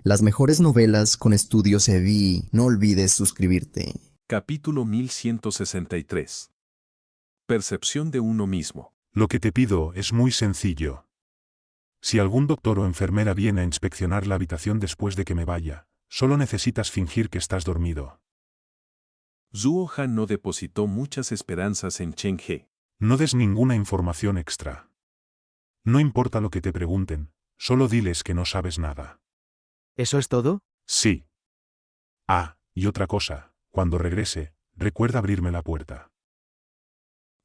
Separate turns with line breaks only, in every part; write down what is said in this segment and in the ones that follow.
Las mejores novelas con Estudios EDI. No olvides suscribirte.
Capítulo 1163. Percepción de uno mismo.
Lo que te pido es muy sencillo. Si algún doctor o enfermera viene a inspeccionar la habitación después de que me vaya, solo necesitas fingir que estás dormido.
Zhuo Han no depositó muchas esperanzas en Chen He.
No des ninguna información extra. No importa lo que te pregunten, solo diles que no sabes nada.
¿Eso es todo?
Sí. Ah, y otra cosa, cuando regrese, recuerda abrirme la puerta.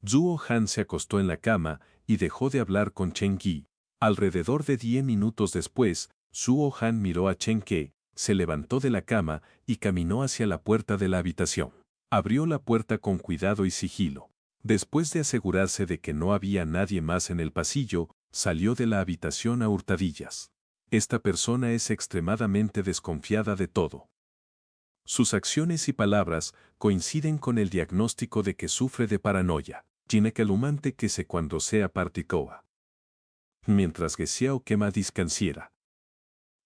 Zhuo Han se acostó en la cama y dejó de hablar con Chen Qi. Alrededor de 10 minutos después, Zhuo Han miró a Chen Ke, se levantó de la cama y caminó hacia la puerta de la habitación. Abrió la puerta con cuidado y sigilo. Después de asegurarse de que no había nadie más en el pasillo, salió de la habitación a hurtadillas. Esta persona es extremadamente desconfiada de todo. Sus acciones y palabras coinciden con el diagnóstico de que sufre de paranoia. Ginekelumante que se cuando sea particoa. Mientras que sea o quema discansiera.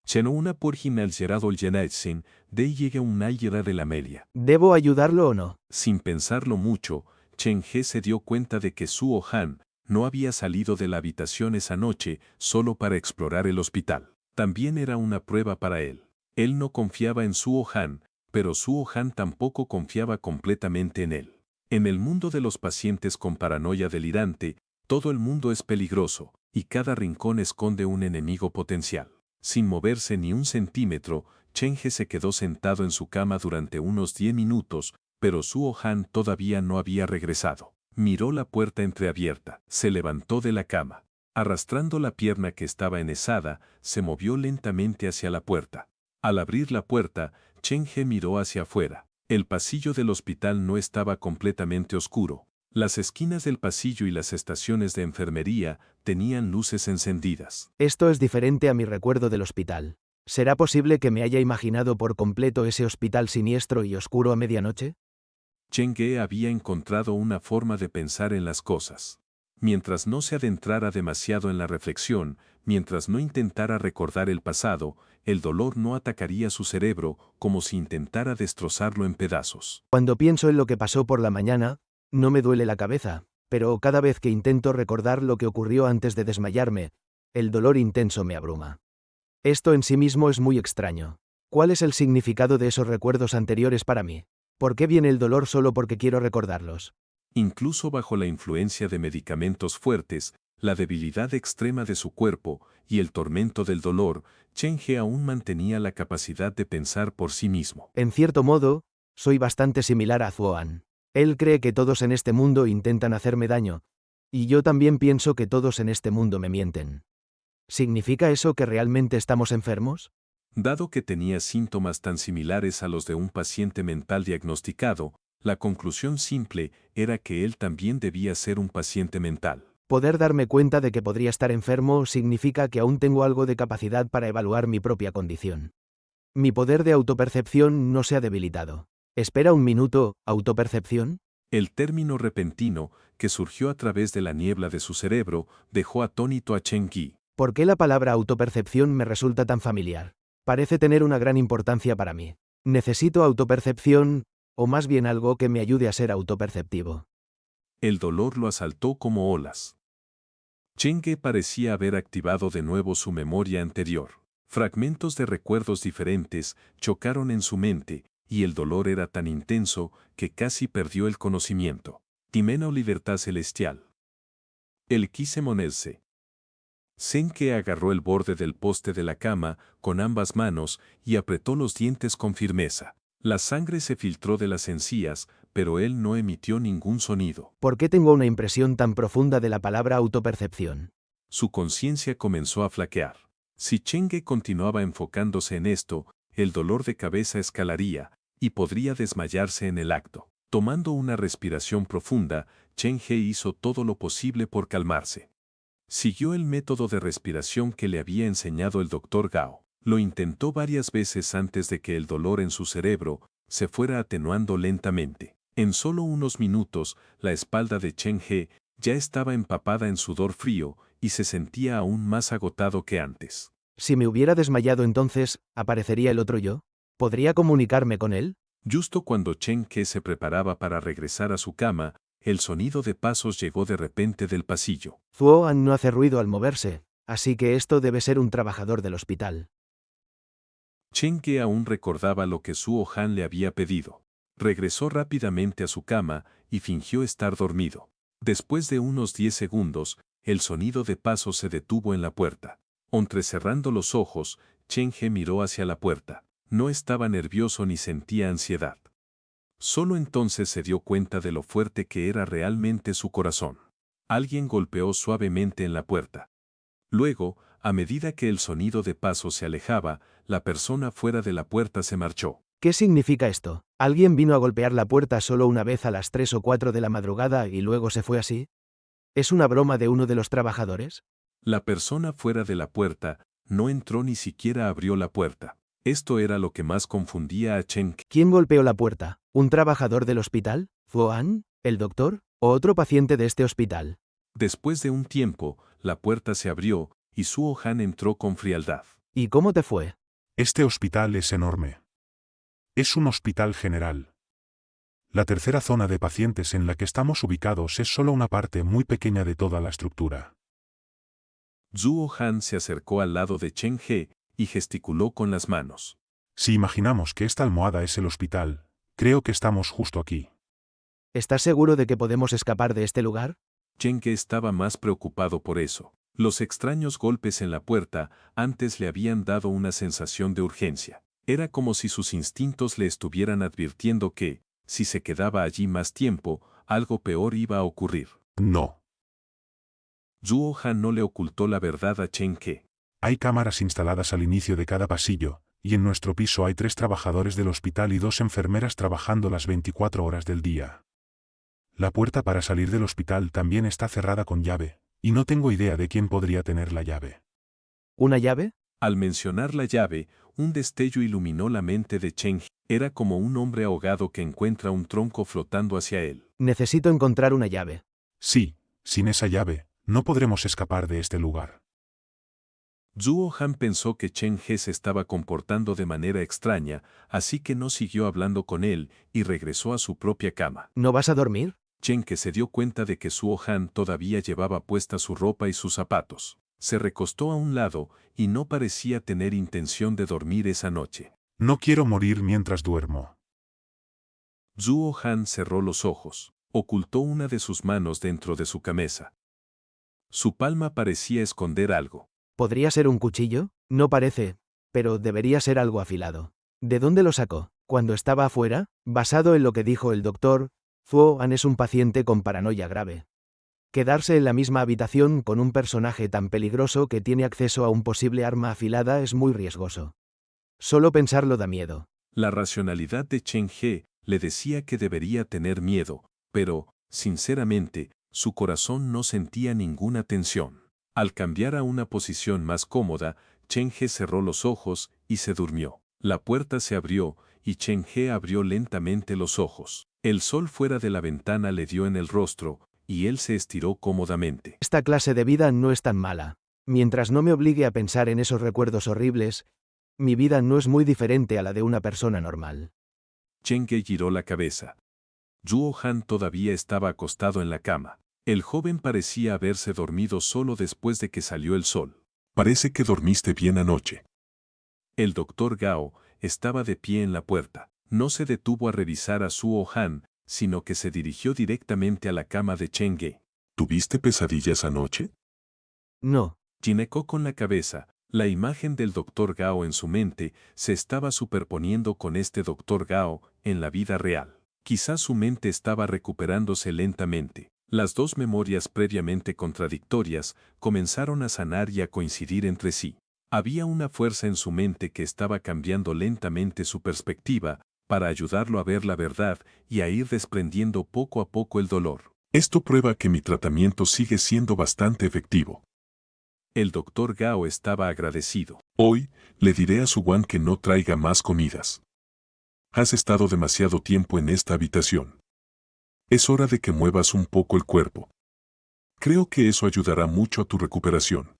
Cheno una por ginalgerado el genetsin, de llega un ayera de la melia.
¿Debo ayudarlo o no?
Sin pensarlo mucho, Chen He se dio cuenta de que Zhuo Han no había salido de la habitación esa noche solo para explorar el hospital. También era una prueba para él. Él no confiaba en Zhuo Han, pero Zhuo Han tampoco confiaba completamente en él. En el mundo de los pacientes con paranoia delirante, todo el mundo es peligroso, y cada rincón esconde un enemigo potencial. Sin moverse ni un centímetro, Chen He se quedó sentado en su cama durante unos 10 minutos, pero Zhuo Han todavía no había regresado. Miró la puerta entreabierta, se levantó de la cama. Arrastrando la pierna que estaba enhesada, se movió lentamente hacia la puerta. Al abrir la puerta, Chen He miró hacia afuera. El pasillo del hospital no estaba completamente oscuro. Las esquinas del pasillo y las estaciones de enfermería tenían luces encendidas.
Esto es diferente a mi recuerdo del hospital. ¿Será posible que me haya imaginado por completo ese hospital siniestro y oscuro a medianoche?
Chen Ge había encontrado una forma de pensar en las cosas. Mientras no se adentrara demasiado en la reflexión, mientras no intentara recordar el pasado, el dolor no atacaría su cerebro como si intentara destrozarlo en pedazos.
Cuando pienso en lo que pasó por la mañana, no me duele la cabeza, pero cada vez que intento recordar lo que ocurrió antes de desmayarme, el dolor intenso me abruma. Esto en sí mismo es muy extraño. ¿Cuál es el significado de esos recuerdos anteriores para mí? ¿Por qué viene el dolor solo porque quiero recordarlos?
Incluso bajo la influencia de medicamentos fuertes, la debilidad extrema de su cuerpo y el tormento del dolor, Chen He aún mantenía la capacidad de pensar por sí mismo.
En cierto modo, soy bastante similar a Zuoan. Él cree que todos en este mundo intentan hacerme daño, y yo también pienso que todos en este mundo me mienten. ¿Significa eso que realmente estamos enfermos?
Dado que tenía síntomas tan similares a los de un paciente mental diagnosticado, la conclusión simple era que él también debía ser un paciente mental.
Poder darme cuenta de que podría estar enfermo significa que aún tengo algo de capacidad para evaluar mi propia condición. Mi poder de autopercepción no se ha debilitado. Espera un minuto, ¿autopercepción?
El término repentino, que surgió a través de la niebla de su cerebro, dejó atónito a Chen Qi.
¿Por qué la palabra autopercepción me resulta tan familiar? Parece tener una gran importancia para mí. Necesito autopercepción, o más bien algo que me ayude a ser autoperceptivo.
El dolor lo asaltó como olas. Chen Ge parecía haber activado de nuevo su memoria anterior. Fragmentos de recuerdos diferentes chocaron en su mente, y el dolor era tan intenso que casi perdió el conocimiento. Timena o libertad celestial. Él quise monerse. Senke agarró el borde del poste de la cama con ambas manos y apretó los dientes con firmeza. La sangre se filtró de las encías, pero él no emitió ningún sonido.
¿Por qué tengo una impresión tan profunda de la palabra autopercepción?
Su conciencia comenzó a flaquear. Si Chenge continuaba enfocándose en esto, el dolor de cabeza escalaría y podría desmayarse en el acto. Tomando una respiración profunda, Chenge hizo todo lo posible por calmarse. Siguió el método de respiración que le había enseñado el doctor Gao. Lo intentó varias veces antes de que el dolor en su cerebro se fuera atenuando lentamente. En solo unos minutos, la espalda de Chen He ya estaba empapada en sudor frío y se sentía aún más agotado que antes.
Si me hubiera desmayado entonces, ¿aparecería el otro yo? ¿Podría comunicarme con él?
Justo cuando Chen He se preparaba para regresar a su cama, el sonido de pasos llegó de repente del pasillo.
Zuo An no hace ruido al moverse, así que esto debe ser un trabajador del hospital.
Chen He aún recordaba lo que Suo Han le había pedido. Regresó rápidamente a su cama y fingió estar dormido. Después de unos 10 segundos, el sonido de pasos se detuvo en la puerta. Entrecerrando los ojos, Chen He miró hacia la puerta. No estaba nervioso ni sentía ansiedad. Solo entonces se dio cuenta de lo fuerte que era realmente su corazón. Alguien golpeó suavemente en la puerta. Luego, a medida que el sonido de pasos se alejaba, la persona fuera de la puerta se marchó.
¿Qué significa esto? ¿Alguien vino a golpear la puerta solo una vez a las 3 o 4 de la madrugada y luego se fue así? ¿Es una broma de uno de los trabajadores?
La persona fuera de la puerta no entró ni siquiera abrió la puerta. Esto era lo que más confundía a Chen He.
¿Quién golpeó la puerta? ¿Un trabajador del hospital? ¿Zuo An? ¿El doctor? ¿O otro paciente de este hospital?
Después de un tiempo, la puerta se abrió y Suo Han entró con frialdad.
¿Y cómo te fue?
Este hospital es enorme. Es un hospital general. La tercera zona de pacientes en la que estamos ubicados es solo una parte muy pequeña de toda la estructura.
Suo Han se acercó al lado de Chen He y gesticuló con las manos.
Si imaginamos que esta almohada es el hospital, creo que estamos justo aquí.
¿Estás seguro de que podemos escapar de este lugar?
Chen He estaba más preocupado por eso. Los extraños golpes en la puerta antes le habían dado una sensación de urgencia. Era como si sus instintos le estuvieran advirtiendo que, si se quedaba allí más tiempo, algo peor iba a ocurrir.
No.
Suo Han no le ocultó la verdad a Chen He.
Hay cámaras instaladas al inicio de cada pasillo, y en nuestro piso hay 3 trabajadores del hospital y 2 enfermeras trabajando las 24 horas del día. La puerta para salir del hospital también está cerrada con llave, y no tengo idea de quién podría tener la llave.
¿Una llave?
Al mencionar la llave, un destello iluminó la mente de Chen He. Era como un hombre ahogado que encuentra un tronco flotando hacia él.
Necesito encontrar una llave.
Sí, sin esa llave, no podremos escapar de este lugar.
Suo Han pensó que Chen He se estaba comportando de manera extraña, así que no siguió hablando con él y regresó a su propia cama.
¿No vas a dormir?
Chen He se dio cuenta de que Suo Han todavía llevaba puesta su ropa y sus zapatos. Se recostó a un lado y no parecía tener intención de dormir esa noche.
No quiero morir mientras duermo.
Suo Han cerró los ojos, ocultó una de sus manos dentro de su camisa. Su palma parecía esconder algo.
¿Podría ser un cuchillo? No parece, pero debería ser algo afilado. ¿De dónde lo sacó? ¿Cuando estaba afuera? Basado en lo que dijo el doctor, Zuo An es un paciente con paranoia grave. Quedarse en la misma habitación con un personaje tan peligroso que tiene acceso a un posible arma afilada es muy riesgoso. Solo pensarlo da miedo.
La racionalidad de Chen He le decía que debería tener miedo, pero, sinceramente, su corazón no sentía ninguna tensión. Al cambiar a una posición más cómoda, Chen He cerró los ojos y se durmió. La puerta se abrió y Chen He abrió lentamente los ojos. El sol fuera de la ventana le dio en el rostro y él se estiró cómodamente.
Esta clase de vida no es tan mala. Mientras no me obligue a pensar en esos recuerdos horribles, mi vida no es muy diferente a la de una persona normal.
Chen He giró la cabeza. Suo Han todavía estaba acostado en la cama. El joven parecía haberse dormido solo después de que salió el sol. Parece que dormiste bien anoche. El doctor Gao estaba de pie en la puerta. No se detuvo a revisar a Suo Han, sino que se dirigió directamente a la cama de Chen He. ¿Tuviste pesadillas anoche?
No.
Ginecó con la cabeza. La imagen del doctor Gao en su mente se estaba superponiendo con este doctor Gao en la vida real. Quizás su mente estaba recuperándose lentamente. Las dos memorias previamente contradictorias comenzaron a sanar y a coincidir entre sí. Había una fuerza en su mente que estaba cambiando lentamente su perspectiva para ayudarlo a ver la verdad y a ir desprendiendo poco a poco el dolor. Esto prueba que mi tratamiento sigue siendo bastante efectivo. El doctor Gao estaba agradecido. Hoy, le diré a Su Wan que no traiga más comidas. Has estado demasiado tiempo en esta habitación. Es hora de que muevas un poco el cuerpo. Creo que eso ayudará mucho a tu recuperación.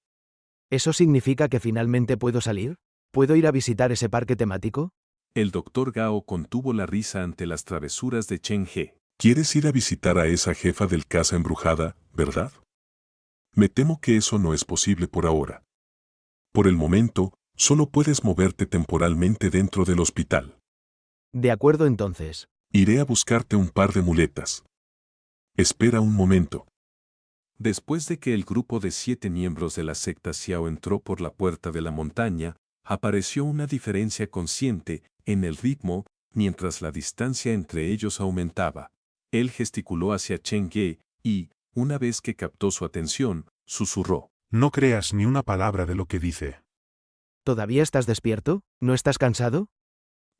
¿Eso significa que finalmente puedo salir? ¿Puedo ir a visitar ese parque temático?
El doctor Gao contuvo la risa ante las travesuras de Chen He.
¿Quieres ir a visitar a esa jefa del casa embrujada, verdad? Me temo que eso no es posible por ahora. Por el momento, solo puedes moverte temporalmente dentro del hospital.
De acuerdo entonces.
Iré a buscarte un par de muletas. Espera un momento.
Después de que el grupo de 7 miembros de la secta Xiao entró por la puerta de la montaña, apareció una diferencia consciente en el ritmo mientras la distancia entre ellos aumentaba. Él gesticuló hacia Chen Ge y, una vez que captó su atención, susurró.
No creas ni una palabra de lo que dice.
¿Todavía estás despierto? ¿No estás cansado?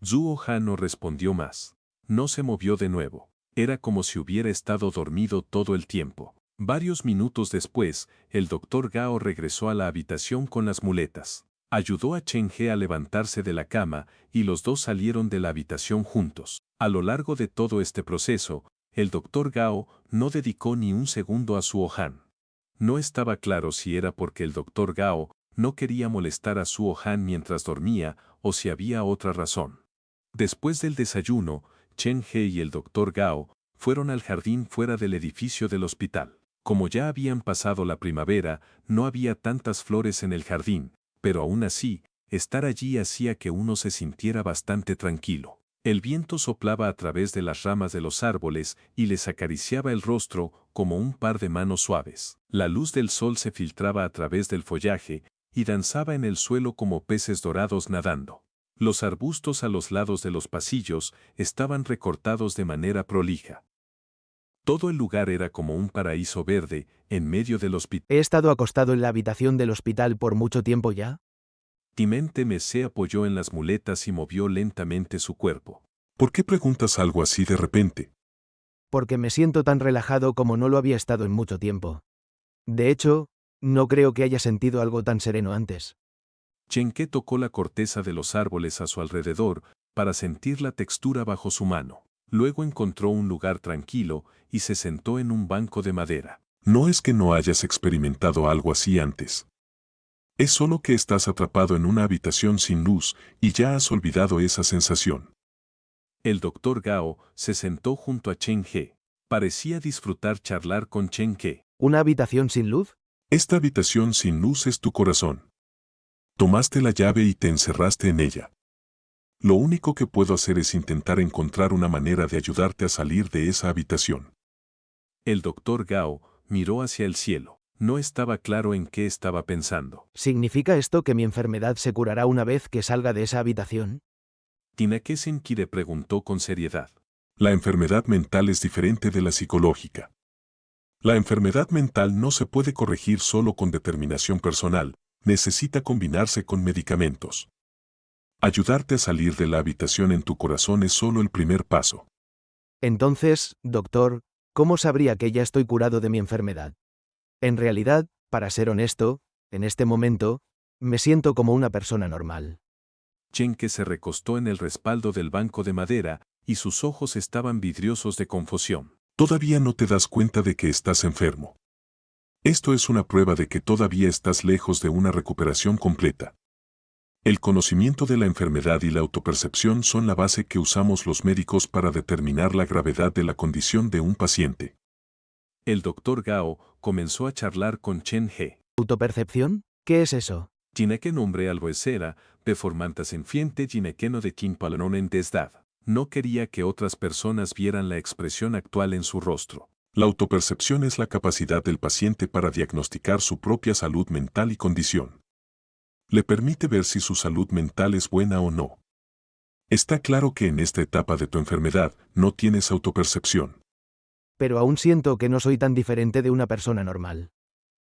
Zhuo Han no respondió más. No se movió de nuevo. Era como si hubiera estado dormido todo el tiempo. Varios minutos después, el doctor Gao regresó a la habitación con las muletas. Ayudó a Chen He a levantarse de la cama y los dos salieron de la habitación juntos. A lo largo de todo este proceso, el doctor Gao no dedicó ni un segundo a Zhuo Han. No estaba claro si era porque el doctor Gao no quería molestar a Zhuo Han mientras dormía o si había otra razón. Después del desayuno, Chen He y el doctor Gao fueron al jardín fuera del edificio del hospital. Como ya habían pasado la primavera, no había tantas flores en el jardín, pero aún así, estar allí hacía que uno se sintiera bastante tranquilo. El viento soplaba a través de las ramas de los árboles y les acariciaba el rostro como un par de manos suaves. La luz del sol se filtraba a través del follaje y danzaba en el suelo como peces dorados nadando. Los arbustos a los lados de los pasillos estaban recortados de manera prolija. Todo el lugar era como un paraíso verde en medio del hospital.
¿He estado acostado en la habitación del hospital por mucho tiempo ya?
Timente se apoyó en las muletas y movió lentamente su cuerpo.
¿Por qué preguntas algo así de repente?
Porque me siento tan relajado como no lo había estado en mucho tiempo. De hecho, no creo que haya sentido algo tan sereno antes.
Chen He tocó la corteza de los árboles a su alrededor para sentir la textura bajo su mano. Luego encontró un lugar tranquilo y se sentó en un banco de madera.
No es que no hayas experimentado algo así antes. Es solo que estás atrapado en una habitación sin luz y ya has olvidado esa sensación.
El doctor Gao se sentó junto a Chen He. Parecía disfrutar charlar con Chen He.
¿Una habitación sin luz?
Esta habitación sin luz es tu corazón. Tomaste la llave y te encerraste en ella. Lo único que puedo hacer es intentar encontrar una manera de ayudarte a salir de esa habitación.
El doctor Gao miró hacia el cielo. No estaba claro en qué estaba pensando.
¿Significa esto que mi enfermedad se curará una vez que salga de esa habitación?
Tineke Senkide preguntó con seriedad.
La enfermedad mental es diferente de la psicológica. La enfermedad mental no se puede corregir solo con determinación personal, necesita combinarse con medicamentos. Ayudarte a salir de la habitación en tu corazón es solo el primer paso.
Entonces, doctor, ¿cómo sabría que ya estoy curado de mi enfermedad? En realidad, para ser honesto, en este momento, me siento como una persona normal.
Chen He se recostó en el respaldo del banco de madera y sus ojos estaban vidriosos de confusión.
Todavía no te das cuenta de que estás enfermo. Esto es una prueba de que todavía estás lejos de una recuperación completa. El conocimiento de la enfermedad y la autopercepción son la base que usamos los médicos para determinar la gravedad de la condición de un paciente.
El doctor Gao comenzó a charlar con Chen He.
¿Autopercepción? ¿Qué es eso?
Tineke nombre alboesera, performantas en fiente ginekeno de Kinpalanon en desdad. No quería que otras personas vieran la expresión actual en su rostro.
La autopercepción es la capacidad del paciente para diagnosticar su propia salud mental y condición. Le permite ver si su salud mental es buena o no. Está claro que en esta etapa de tu enfermedad no tienes autopercepción.
Pero aún siento que no soy tan diferente de una persona normal.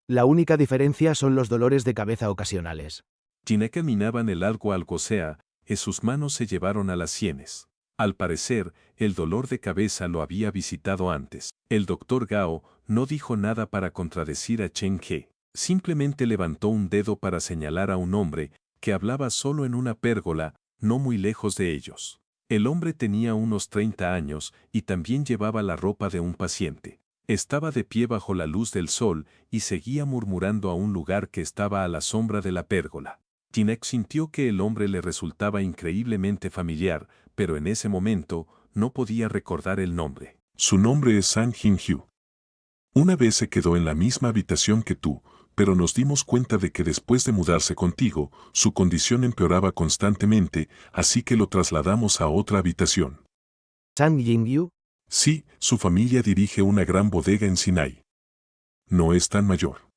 La única diferencia son los dolores de cabeza ocasionales.
Tineke minaban el algo sea, y sus manos se llevaron a las sienes. Al parecer, el dolor de cabeza lo había visitado antes. El doctor Gao no dijo nada para contradecir a Chen He. Simplemente levantó un dedo para señalar a un hombre que hablaba solo en una pérgola, no muy lejos de ellos. El hombre tenía unos 30 años y también llevaba la ropa de un paciente. Estaba de pie bajo la luz del sol y seguía murmurando a un lugar que estaba a la sombra de la pérgola. Tinek sintió que el hombre le resultaba increíblemente familiar, pero en ese momento no podía recordar el nombre.
Su nombre es Sang Jin-hyu. Una vez se quedó en la misma habitación que tú, pero nos dimos cuenta de que después de mudarse contigo, su condición empeoraba constantemente, así que lo trasladamos a otra habitación.
Sang Jin-yu,
Sí, su familia dirige una gran bodega en Sinai. No es tan mayor.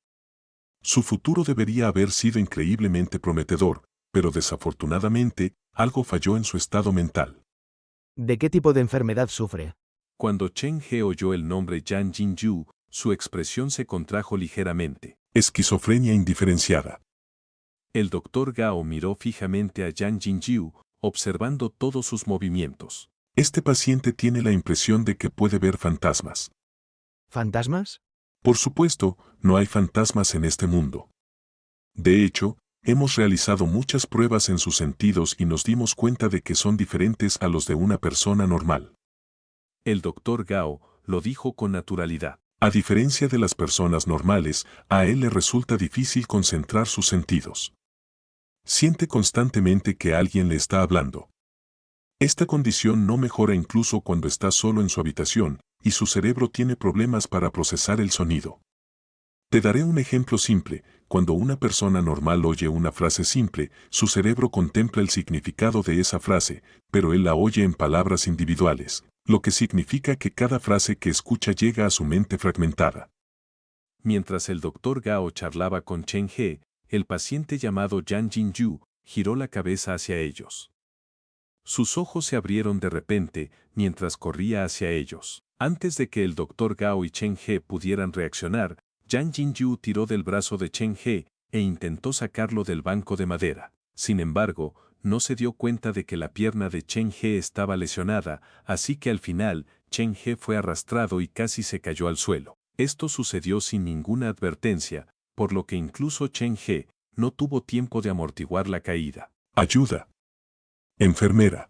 Su futuro debería haber sido increíblemente prometedor, pero desafortunadamente, algo falló en su estado mental.
¿de qué tipo de enfermedad sufre?
Cuando Chen He oyó el nombre Yang Jin-yu, su expresión se contrajo ligeramente.
Esquizofrenia indiferenciada.
El doctor Gao miró fijamente a Yang Jin-yu, observando todos sus movimientos.
Este paciente tiene la impresión de que puede ver fantasmas.
¿Fantasmas?
Por supuesto, no hay fantasmas en este mundo. De hecho, hemos realizado muchas pruebas en sus sentidos y nos dimos cuenta de que son diferentes a los de una persona normal.
El doctor Gao lo dijo con naturalidad.
A diferencia de las personas normales, a él le resulta difícil concentrar sus sentidos. Siente constantemente que alguien le está hablando. Esta condición no mejora incluso cuando está solo en su habitación, y su cerebro tiene problemas para procesar el sonido. Te daré un ejemplo simple. Cuando una persona normal oye una frase simple, su cerebro contempla el significado de esa frase, pero él la oye en palabras individuales, lo que significa que cada frase que escucha llega a su mente fragmentada.
Mientras el doctor Gao charlaba con Chen He, el paciente llamado Yang Jin-yu giró la cabeza hacia ellos. Sus ojos se abrieron de repente mientras corría hacia ellos. Antes de que el doctor Gao y Chen He pudieran reaccionar, Yang Jin-yu tiró del brazo de Chen He e intentó sacarlo del banco de madera. Sin embargo, no se dio cuenta de que la pierna de Chen He estaba lesionada, así que al final, Chen He fue arrastrado y casi se cayó al suelo. Esto sucedió sin ninguna advertencia, por lo que incluso Chen He no tuvo tiempo de amortiguar la caída.
Ayuda. Enfermera.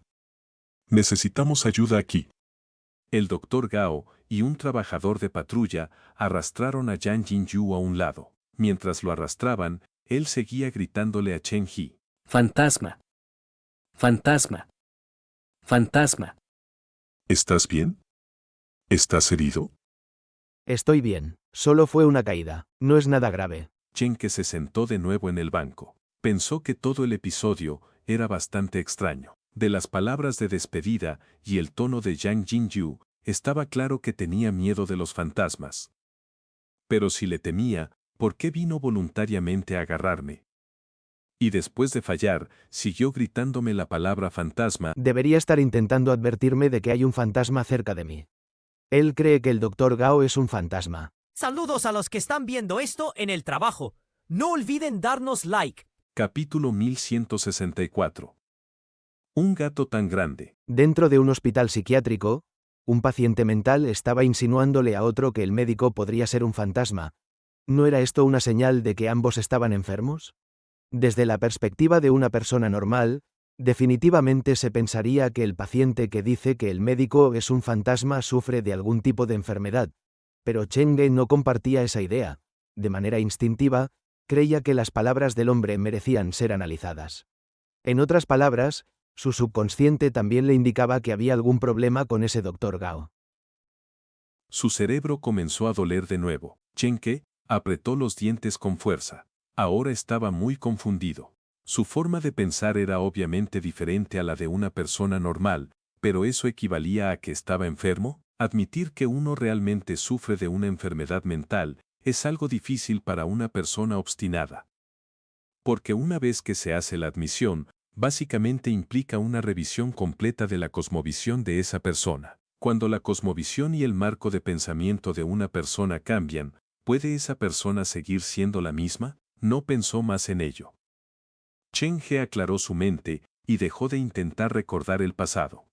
Necesitamos ayuda aquí.
El doctor Gao y un trabajador de patrulla arrastraron a Yang Jin-yu a un lado. Mientras lo arrastraban, él seguía gritándole a Chen He.
Fantasma. Fantasma. Fantasma.
¿Estás bien? ¿Estás herido?
Estoy bien, solo fue una caída, no es nada grave.
Chen que se sentó de nuevo en el banco. Pensó que todo el episodio era bastante extraño. De las palabras de despedida y el tono de Yang Jin-yu, estaba claro que tenía miedo de los fantasmas. Pero si le temía, ¿por qué vino voluntariamente a agarrarme? Y después de fallar, siguió gritándome la palabra fantasma.
Debería estar intentando advertirme de que hay un fantasma cerca de mí. Él cree que el doctor Gao es un fantasma.
Saludos a los que están viendo esto en el trabajo. No olviden darnos like.
Capítulo 1164. Un gato tan grande.
Dentro de un hospital psiquiátrico, un paciente mental estaba insinuándole a otro que el médico podría ser un fantasma. ¿No era esto una señal de que ambos estaban enfermos? Desde la perspectiva de una persona normal, definitivamente se pensaría que el paciente que dice que el médico es un fantasma sufre de algún tipo de enfermedad. Pero Chenge no compartía esa idea. De manera instintiva, creía que las palabras del hombre merecían ser analizadas. En otras palabras, su subconsciente también le indicaba que había algún problema con ese doctor Gao.
Su cerebro comenzó a doler de nuevo. Chenke apretó los dientes con fuerza. Ahora estaba muy confundido. Su forma de pensar era obviamente diferente a la de una persona normal, pero ¿eso equivalía a que estaba enfermo? Admitir que uno realmente sufre de una enfermedad mental es algo difícil para una persona obstinada. Porque una vez que se hace la admisión, básicamente implica una revisión completa de la cosmovisión de esa persona. Cuando la cosmovisión y el marco de pensamiento de una persona cambian, ¿puede esa persona seguir siendo la misma? No pensó más en ello. Chen He aclaró su mente y dejó de intentar recordar el pasado.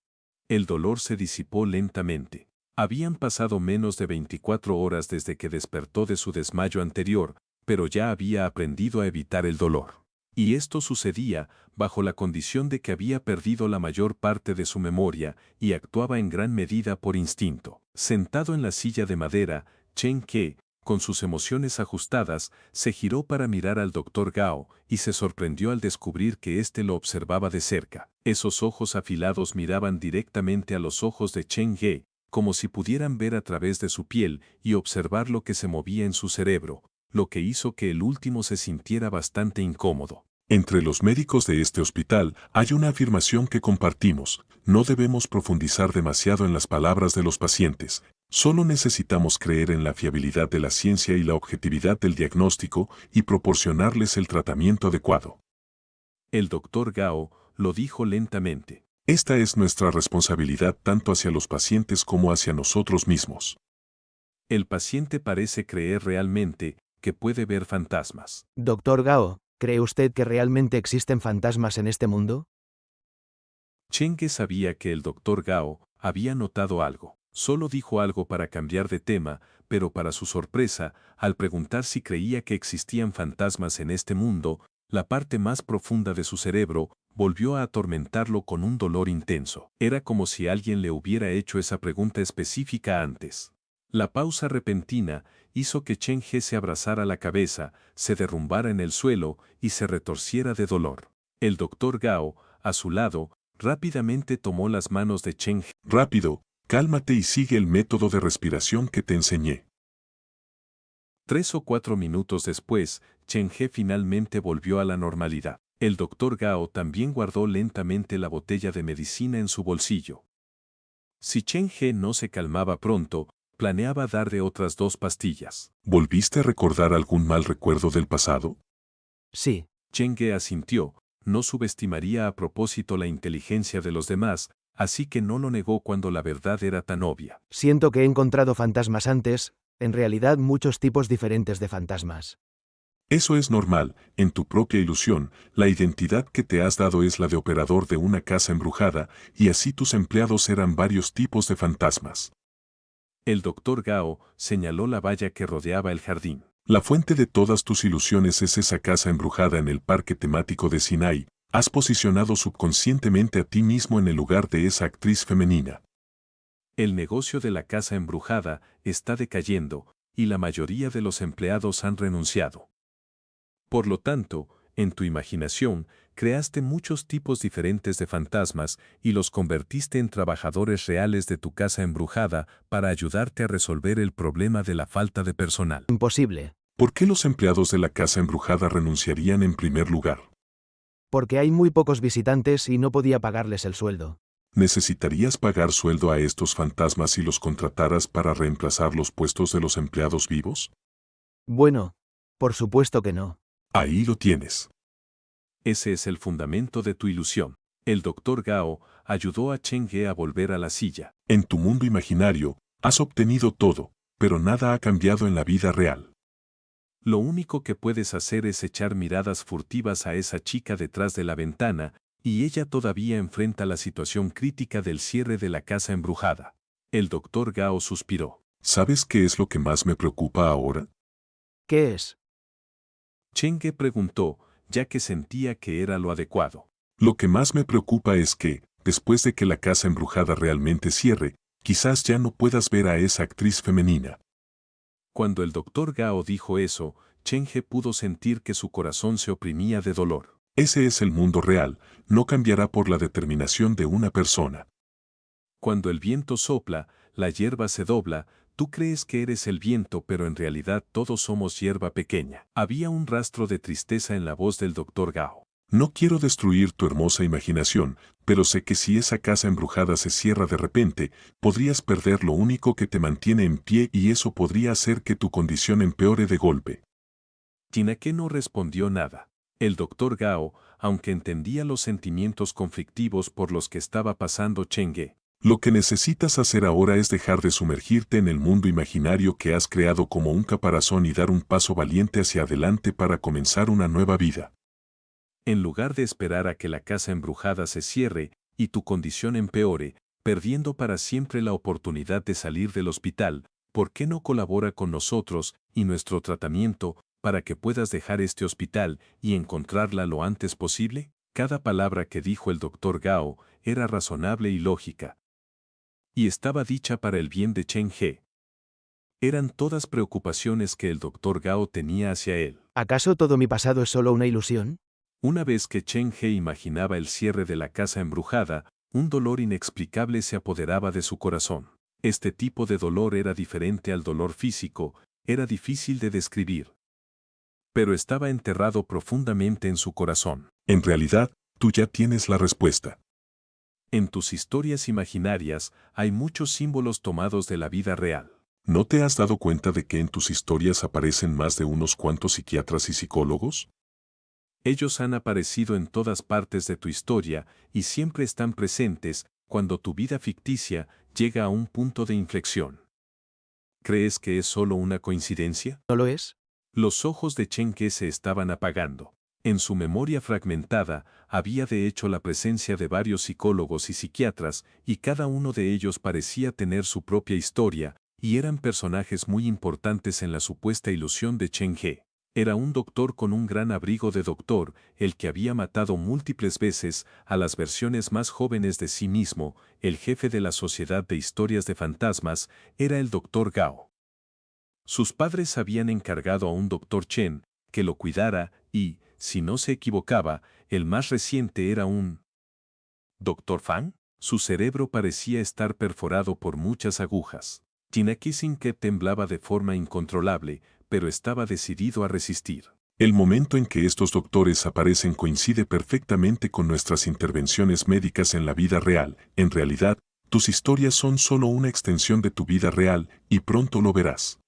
El dolor se disipó lentamente. Habían pasado menos de 24 horas desde que despertó de su desmayo anterior, pero ya había aprendido a evitar el dolor. Y esto sucedía bajo la condición de que había perdido la mayor parte de su memoria y actuaba en gran medida por instinto. Sentado en la silla de madera, Chen He, con sus emociones ajustadas, se giró para mirar al Dr. Gao y se sorprendió al descubrir que éste lo observaba de cerca. Esos ojos afilados miraban directamente a los ojos de Chen He, como si pudieran ver a través de su piel y observar lo que se movía en su cerebro, lo que hizo que el último se sintiera bastante incómodo.
Entre los médicos de este hospital hay una afirmación que compartimos: no debemos profundizar demasiado en las palabras de los pacientes. Solo necesitamos creer en la fiabilidad de la ciencia y la objetividad del diagnóstico y proporcionarles el tratamiento adecuado.
El Dr. Gao lo dijo lentamente.
Esta es nuestra responsabilidad tanto hacia los pacientes como hacia nosotros mismos.
El paciente parece creer realmente que puede ver fantasmas.
Doctor Gao, ¿cree usted que realmente existen fantasmas en este mundo?
Chen He sabía que el Dr. Gao había notado algo. Solo dijo algo para cambiar de tema, pero para su sorpresa, al preguntar si creía que existían fantasmas en este mundo, la parte más profunda de su cerebro volvió a atormentarlo con un dolor intenso. Era como si alguien le hubiera hecho esa pregunta específica antes. La pausa repentina hizo que Chen He se abrazara la cabeza, se derrumbara en el suelo y se retorciera de dolor. El Dr. Gao, a su lado, rápidamente tomó las manos de Chen He.
Rápido, cálmate y sigue el método de respiración que te enseñé.
3 o 4 minutos después, Chen He finalmente volvió a la normalidad. El Dr. Gao también guardó lentamente la botella de medicina en su bolsillo. Si Chen He no se calmaba pronto, planeaba darle otras 2 pastillas.
¿Volviste a recordar algún mal recuerdo del pasado?
Sí.
Chen He asintió, no subestimaría a propósito la inteligencia de los demás, así que no lo negó cuando la verdad era tan obvia.
Siento que he encontrado fantasmas antes, en realidad muchos tipos diferentes de fantasmas.
Eso es normal, en tu propia ilusión, la identidad que te has dado es la de operador de una casa embrujada, y así tus empleados eran varios tipos de fantasmas.
El Dr. Gao señaló la valla que rodeaba el jardín.
La fuente de todas tus ilusiones es esa casa embrujada en el parque temático de Sinai. Has posicionado subconscientemente a ti mismo en el lugar de esa actriz femenina.
El negocio de la casa embrujada está decayendo, y la mayoría de los empleados han renunciado. Por lo tanto, en tu imaginación, creaste muchos tipos diferentes de fantasmas y los convertiste en trabajadores reales de tu casa embrujada para ayudarte a resolver el problema de la falta de personal.
Imposible.
¿Por qué los empleados de la casa embrujada renunciarían en primer lugar?
Porque hay muy pocos visitantes y no podía pagarles el sueldo.
¿Necesitarías pagar sueldo a estos fantasmas si los contrataras para reemplazar los puestos de los empleados vivos?
Bueno, por supuesto que no.
Ahí lo tienes.
Ese es el fundamento de tu ilusión. El Dr. Gao ayudó a Chen He a volver a la silla.
En tu mundo imaginario, has obtenido todo, pero nada ha cambiado en la vida real.
Lo único que puedes hacer es echar miradas furtivas a esa chica detrás de la ventana, y ella todavía enfrenta la situación crítica del cierre de la casa embrujada. El Dr. Gao suspiró.
¿Sabes qué es lo que más me preocupa ahora?
¿Qué es?
Chen He preguntó, ya que sentía que era lo adecuado.
Lo que más me preocupa es que, después de que la casa embrujada realmente cierre, quizás ya no puedas ver a esa actriz femenina.
Cuando el Dr. Gao dijo eso, Chen He pudo sentir que su corazón se oprimía de dolor.
Ese es el mundo real, no cambiará por la determinación de una persona.
Cuando el viento sopla, la hierba se dobla, tú crees que eres el viento, pero en realidad todos somos hierba pequeña. Había un rastro de tristeza en la voz del Dr. Gao.
No quiero destruir tu hermosa imaginación, pero sé que si esa casa embrujada se cierra de repente, podrías perder lo único que te mantiene en pie y eso podría hacer que tu condición empeore de golpe.
Jinake no respondió nada. El Dr. Gao, aunque entendía los sentimientos conflictivos por los que estaba pasando Chen He.
Lo que necesitas hacer ahora es dejar de sumergirte en el mundo imaginario que has creado como un caparazón y dar un paso valiente hacia adelante para comenzar una nueva vida.
En lugar de esperar a que la casa embrujada se cierre y tu condición empeore, perdiendo para siempre la oportunidad de salir del hospital, ¿por qué no colabora con nosotros y nuestro tratamiento para que puedas dejar este hospital y encontrarla lo antes posible? Cada palabra que dijo el Dr. Gao era razonable y lógica. Y estaba dicha para el bien de Chen He. Eran todas preocupaciones que el doctor Gao tenía hacia él.
¿Acaso todo mi pasado es solo una ilusión?
Una vez que Chen He imaginaba el cierre de la casa embrujada, un dolor inexplicable se apoderaba de su corazón. Este tipo de dolor era diferente al dolor físico, era difícil de describir. Pero estaba enterrado profundamente en su corazón.
En realidad, tú ya tienes la respuesta.
En tus historias imaginarias hay muchos símbolos tomados de la vida real.
¿No te has dado cuenta de que en tus historias aparecen más de unos cuantos psiquiatras y psicólogos?
Ellos han aparecido en todas partes de tu historia y siempre están presentes cuando tu vida ficticia llega a un punto de inflexión. ¿Crees que es solo una coincidencia?
¿No lo es?
Los ojos de Chen He se estaban apagando. En su memoria fragmentada había de hecho la presencia de varios psicólogos y psiquiatras, y cada uno de ellos parecía tener su propia historia, y eran personajes muy importantes en la supuesta ilusión de Chen He. Era un doctor con un gran abrigo de doctor, el que había matado múltiples veces a las versiones más jóvenes de sí mismo. El jefe de la Sociedad de Historias de Fantasmas era el doctor Gao. Sus padres habían encargado a un doctor Chen que lo cuidara y, si no se equivocaba, el más reciente era un ¿Doctor Fang? Su cerebro parecía estar perforado por muchas agujas. Tinakisinke temblaba de forma incontrolable, pero estaba decidido a resistir.
El momento en que estos doctores aparecen coincide perfectamente con nuestras intervenciones médicas en la vida real. En realidad, tus historias son solo una extensión de tu vida real, y pronto lo verás.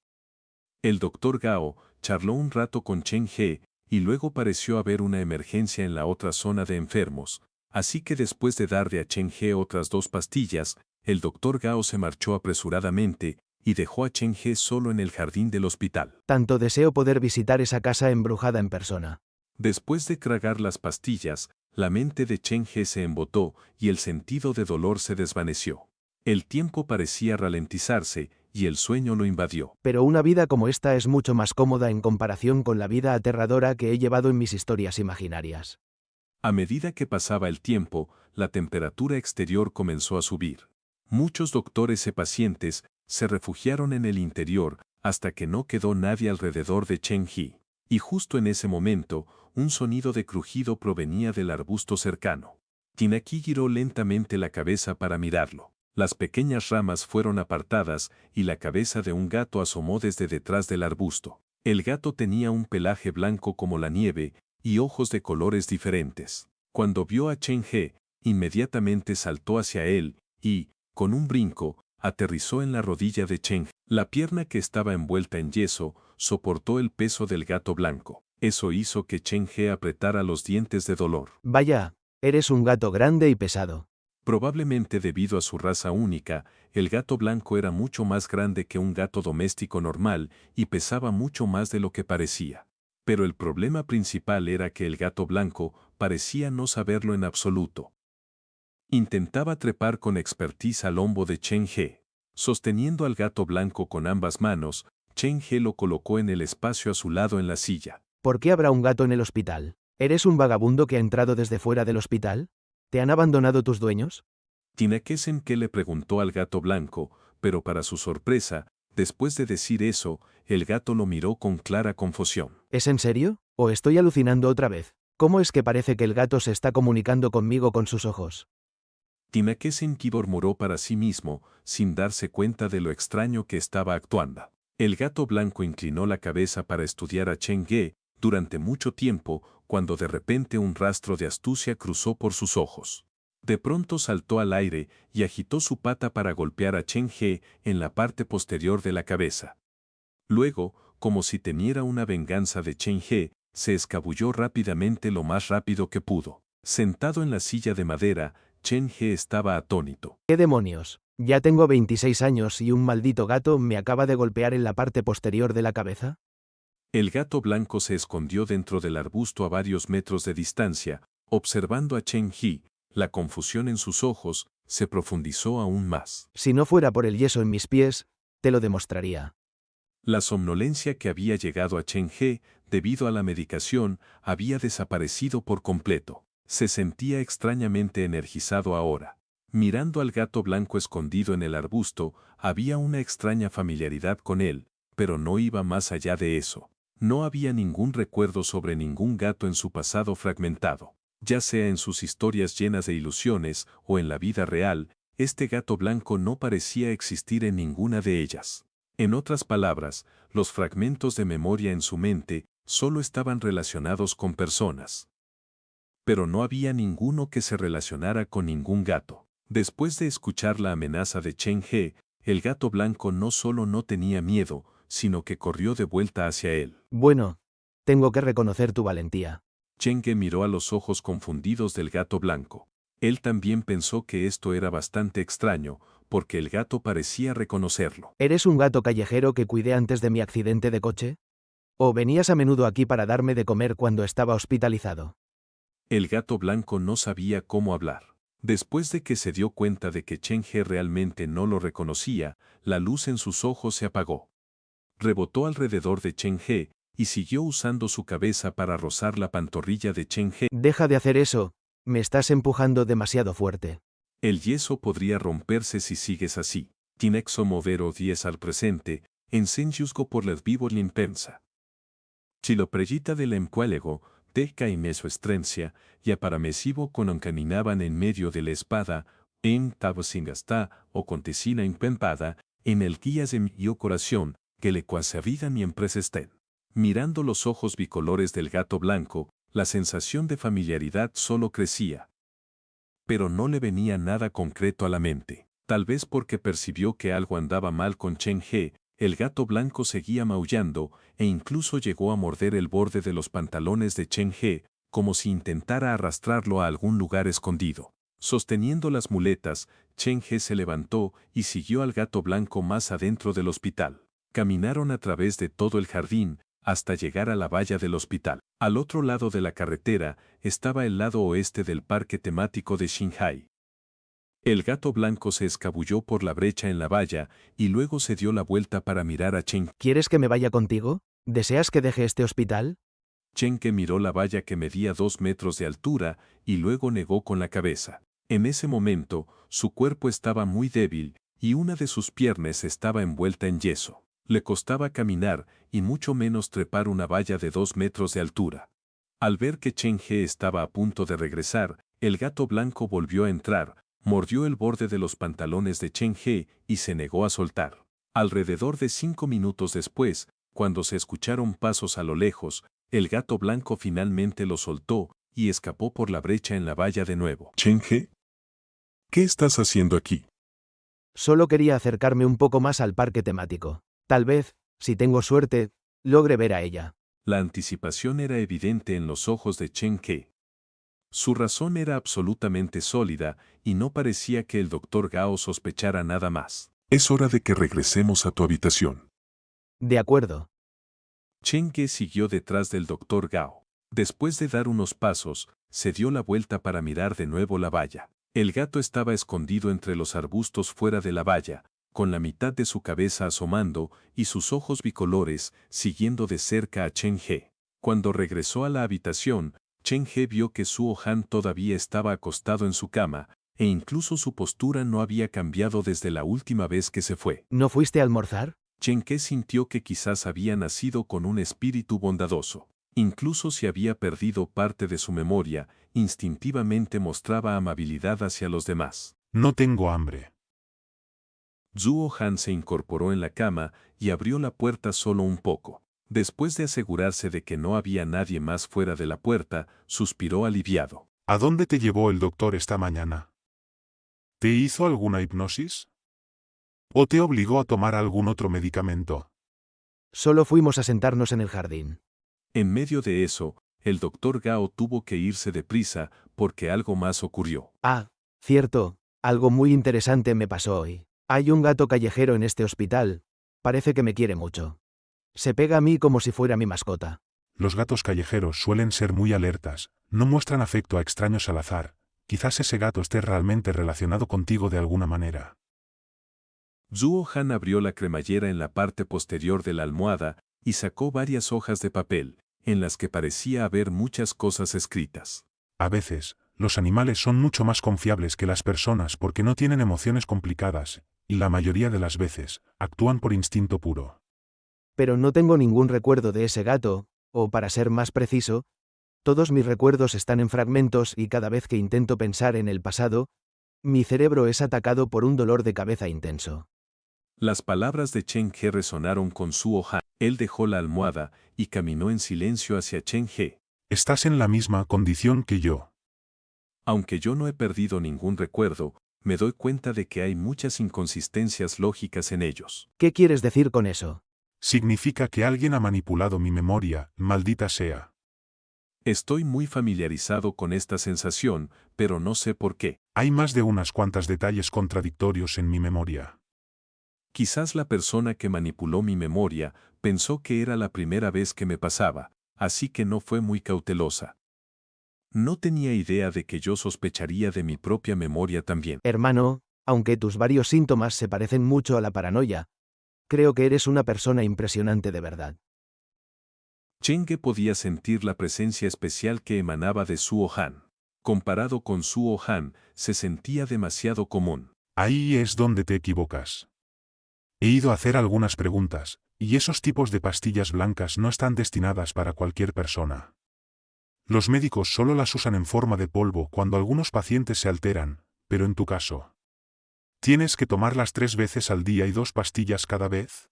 El doctor Gao charló un rato con Chen He, y luego pareció haber una emergencia en la otra zona de enfermos, así que después de darle a Chen He otras 2 pastillas, el doctor Gao se marchó apresuradamente y dejó a Chen He solo en el jardín del hospital.
Tanto deseo poder visitar esa casa embrujada en persona.
Después de tragar las pastillas, la mente de Chen He se embotó y el sentido de dolor se desvaneció. El tiempo parecía ralentizarse y el sueño lo invadió.
Pero una vida como esta es mucho más cómoda en comparación con la vida aterradora que he llevado en mis historias imaginarias.
A medida que pasaba el tiempo, la temperatura exterior comenzó a subir. Muchos doctores y pacientes se refugiaron en el interior hasta que no quedó nadie alrededor de Chen He. Y justo en ese momento, un sonido de crujido provenía del arbusto cercano. Tinaki giró lentamente la cabeza para mirarlo. Las pequeñas ramas fueron apartadas y la cabeza de un gato asomó desde detrás del arbusto. El gato tenía un pelaje blanco como la nieve y ojos de colores diferentes. Cuando vio a Chen He, inmediatamente saltó hacia él y, con un brinco, aterrizó en la rodilla de Chen He. La pierna que estaba envuelta en yeso soportó el peso del gato blanco. Eso hizo que Chen He apretara los dientes de dolor.
Vaya, eres un gato grande y pesado.
Probablemente debido a su raza única, el gato blanco era mucho más grande que un gato doméstico normal y pesaba mucho más de lo que parecía. Pero el problema principal era que el gato blanco parecía no saberlo en absoluto. Intentaba trepar con expertise al hombro de Chen He. Sosteniendo al gato blanco con ambas manos, Chen He lo colocó en el espacio a su lado en la silla.
¿Por qué habrá un gato en el hospital? ¿Eres un vagabundo que ha entrado desde fuera del hospital? ¿Te han abandonado tus dueños?
Tinakesenke le preguntó al gato blanco, pero para su sorpresa, después de decir eso, el gato lo miró con clara confusión.
¿Es en serio? ¿O estoy alucinando otra vez? ¿Cómo es que parece que el gato se está comunicando conmigo con sus ojos?
Tinakesenki murmuró para sí mismo, sin darse cuenta de lo extraño que estaba actuando. El gato blanco inclinó la cabeza para estudiar a Chen He durante mucho tiempo, cuando de repente un rastro de astucia cruzó por sus ojos. De pronto saltó al aire y agitó su pata para golpear a Chen He en la parte posterior de la cabeza. Luego, como si temiera una venganza de Chen He, se escabulló rápidamente lo más rápido que pudo. Sentado en la silla de madera, Chen He estaba atónito.
¿Qué demonios? Ya tengo 26 años y un maldito gato me acaba de golpear en la parte posterior de la cabeza.
El gato blanco se escondió dentro del arbusto a varios metros de distancia, observando a Chen He. La confusión en sus ojos se profundizó aún más.
Si no fuera por el yeso en mis pies, te lo demostraría.
La somnolencia que había llegado a Chen He, debido a la medicación, había desaparecido por completo. Se sentía extrañamente energizado ahora. Mirando al gato blanco escondido en el arbusto, había una extraña familiaridad con él, pero no iba más allá de eso. No había ningún recuerdo sobre ningún gato en su pasado fragmentado. Ya sea en sus historias llenas de ilusiones o en la vida real, este gato blanco no parecía existir en ninguna de ellas. En otras palabras, los fragmentos de memoria en su mente solo estaban relacionados con personas. Pero no había ninguno que se relacionara con ningún gato. Después de escuchar la amenaza de Chen He, el gato blanco no solo no tenía miedo, sino que corrió de vuelta hacia él.
Bueno, tengo que reconocer tu valentía.
Chen He miró a los ojos confundidos del gato blanco. Él también pensó que esto era bastante extraño, porque el gato parecía reconocerlo.
¿Eres un gato callejero que cuidé antes de mi accidente de coche? ¿O venías a menudo aquí para darme de comer cuando estaba hospitalizado?
El gato blanco no sabía cómo hablar. Después de que se dio cuenta de que Chen He realmente no lo reconocía, la luz en sus ojos se apagó. Rebotó alrededor de Chen He y siguió usando su cabeza para rozar la pantorrilla de Chen He.
Deja de hacer eso, me estás empujando demasiado fuerte.
El yeso podría romperse si sigues así. Tinexo movero 10 al presente, en senjusgo por la vivo limpensa. Chiloprellita del emcuélego, teca y mesoestrencia, y aparamesivo con caminaban en medio de la espada, en tabosingastá o contesina impempada, en el guías de mi corazón, que le cuasavidan y empresestén. Mirando los ojos bicolores del gato blanco, la sensación de familiaridad solo crecía. Pero no le venía nada concreto a la mente. Tal vez porque percibió que algo andaba mal con Chen He, el gato blanco seguía maullando e incluso llegó a morder el borde de los pantalones de Chen He, como si intentara arrastrarlo a algún lugar escondido. Sosteniendo las muletas, Chen He se levantó y siguió al gato blanco más adentro del hospital. Caminaron a través de todo el jardín hasta llegar a la valla del hospital. Al otro lado de la carretera estaba el lado oeste del parque temático de Shanghai. El gato blanco se escabulló por la brecha en la valla y luego se dio la vuelta para mirar a Chen.
¿Quieres que me vaya contigo? ¿Deseas que deje este hospital?
Chen que miró la valla que medía 2 metros de altura y luego negó con la cabeza. En ese momento, su cuerpo estaba muy débil y una de sus piernas estaba envuelta en yeso. Le costaba caminar y mucho menos trepar una valla de 2 metros de altura. Al ver que Chen He estaba a punto de regresar, el gato blanco volvió a entrar, mordió el borde de los pantalones de Chen He y se negó a soltar. Alrededor de 5 minutos después, cuando se escucharon pasos a lo lejos, el gato blanco finalmente lo soltó y escapó por la brecha en la valla de nuevo.
Chen He, ¿qué estás haciendo aquí?
Solo quería acercarme un poco más al parque temático. Tal vez, si tengo suerte, logre ver a ella.
La anticipación era evidente en los ojos de Chen He. Su razón era absolutamente sólida y no parecía que el Dr. Gao sospechara nada más.
Es hora de que regresemos a tu habitación.
De acuerdo.
Chen He siguió detrás del Dr. Gao. Después de dar unos pasos, se dio la vuelta para mirar de nuevo la valla. El gato estaba escondido entre los arbustos fuera de la valla, con la mitad de su cabeza asomando y sus ojos bicolores siguiendo de cerca a Chen He. Cuando regresó a la habitación, Chen He vio que Suo Han todavía estaba acostado en su cama, e incluso su postura no había cambiado desde la última vez que se fue.
¿No fuiste a almorzar?
Chen He sintió que quizás había nacido con un espíritu bondadoso. Incluso si había perdido parte de su memoria, instintivamente mostraba amabilidad hacia los demás.
No tengo hambre.
Zuo Han se incorporó en la cama y abrió la puerta solo un poco. Después de asegurarse de que no había nadie más fuera de la puerta, suspiró aliviado.
¿A dónde te llevó el doctor esta mañana? ¿Te hizo alguna hipnosis? ¿O te obligó a tomar algún otro medicamento?
Solo fuimos a sentarnos en el jardín.
En medio de eso, el Dr. Gao tuvo que irse deprisa porque algo más ocurrió.
Ah, cierto, algo muy interesante me pasó hoy. Hay un gato callejero en este hospital. Parece que me quiere mucho. Se pega a mí como si fuera mi mascota.
Los gatos callejeros suelen ser muy alertas, no muestran afecto a extraños al azar. Quizás ese gato esté realmente relacionado contigo de alguna manera.
Zuo Han abrió la cremallera en la parte posterior de la almohada y sacó varias hojas de papel, en las que parecía haber muchas cosas escritas.
A veces, los animales son mucho más confiables que las personas porque no tienen emociones complicadas, y la mayoría de las veces, actúan por instinto puro.
Pero no tengo ningún recuerdo de ese gato, o para ser más preciso, todos mis recuerdos están en fragmentos y cada vez que intento pensar en el pasado, mi cerebro es atacado por un dolor de cabeza intenso.
Las palabras de Chen He resonaron con Suo Han. Él dejó la almohada y caminó en silencio hacia Chen He.
Estás en la misma condición que yo.
Aunque yo no he perdido ningún recuerdo, me doy cuenta de que hay muchas inconsistencias lógicas en ellos.
¿Qué quieres decir con eso?
Significa que alguien ha manipulado mi memoria, maldita sea.
Estoy muy familiarizado con esta sensación, pero no sé por qué.
Hay más de unas cuantas detalles contradictorios en mi memoria.
Quizás la persona que manipuló mi memoria pensó que era la primera vez que me pasaba, así que no fue muy cautelosa. No tenía idea de que yo sospecharía de mi propia memoria también.
Hermano, aunque tus varios síntomas se parecen mucho a la paranoia, creo que eres una persona impresionante de verdad.
Cheng podía sentir la presencia especial que emanaba de Suo Han. Comparado con Suo Han, se sentía demasiado común.
Ahí es donde te equivocas. He ido a hacer algunas preguntas, y esos tipos de pastillas blancas no están destinadas para cualquier persona. Los médicos solo las usan en forma de polvo cuando algunos pacientes se alteran, pero en tu caso, ¿tienes que tomarlas 3 veces al día y 2 pastillas cada vez?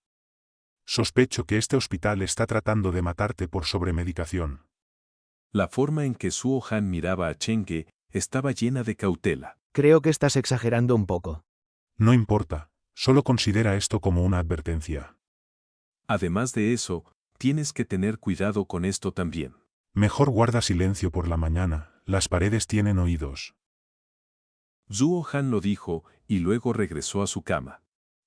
Sospecho que este hospital está tratando de matarte por sobremedicación.
La forma en que Suo Han miraba a Cheng estaba llena de cautela.
Creo que estás exagerando un poco.
No importa, solo considera esto como una advertencia.
Además de eso, tienes que tener cuidado con esto también.
Mejor guarda silencio por la mañana, las paredes tienen oídos.
Suo Han lo dijo y luego regresó a su cama.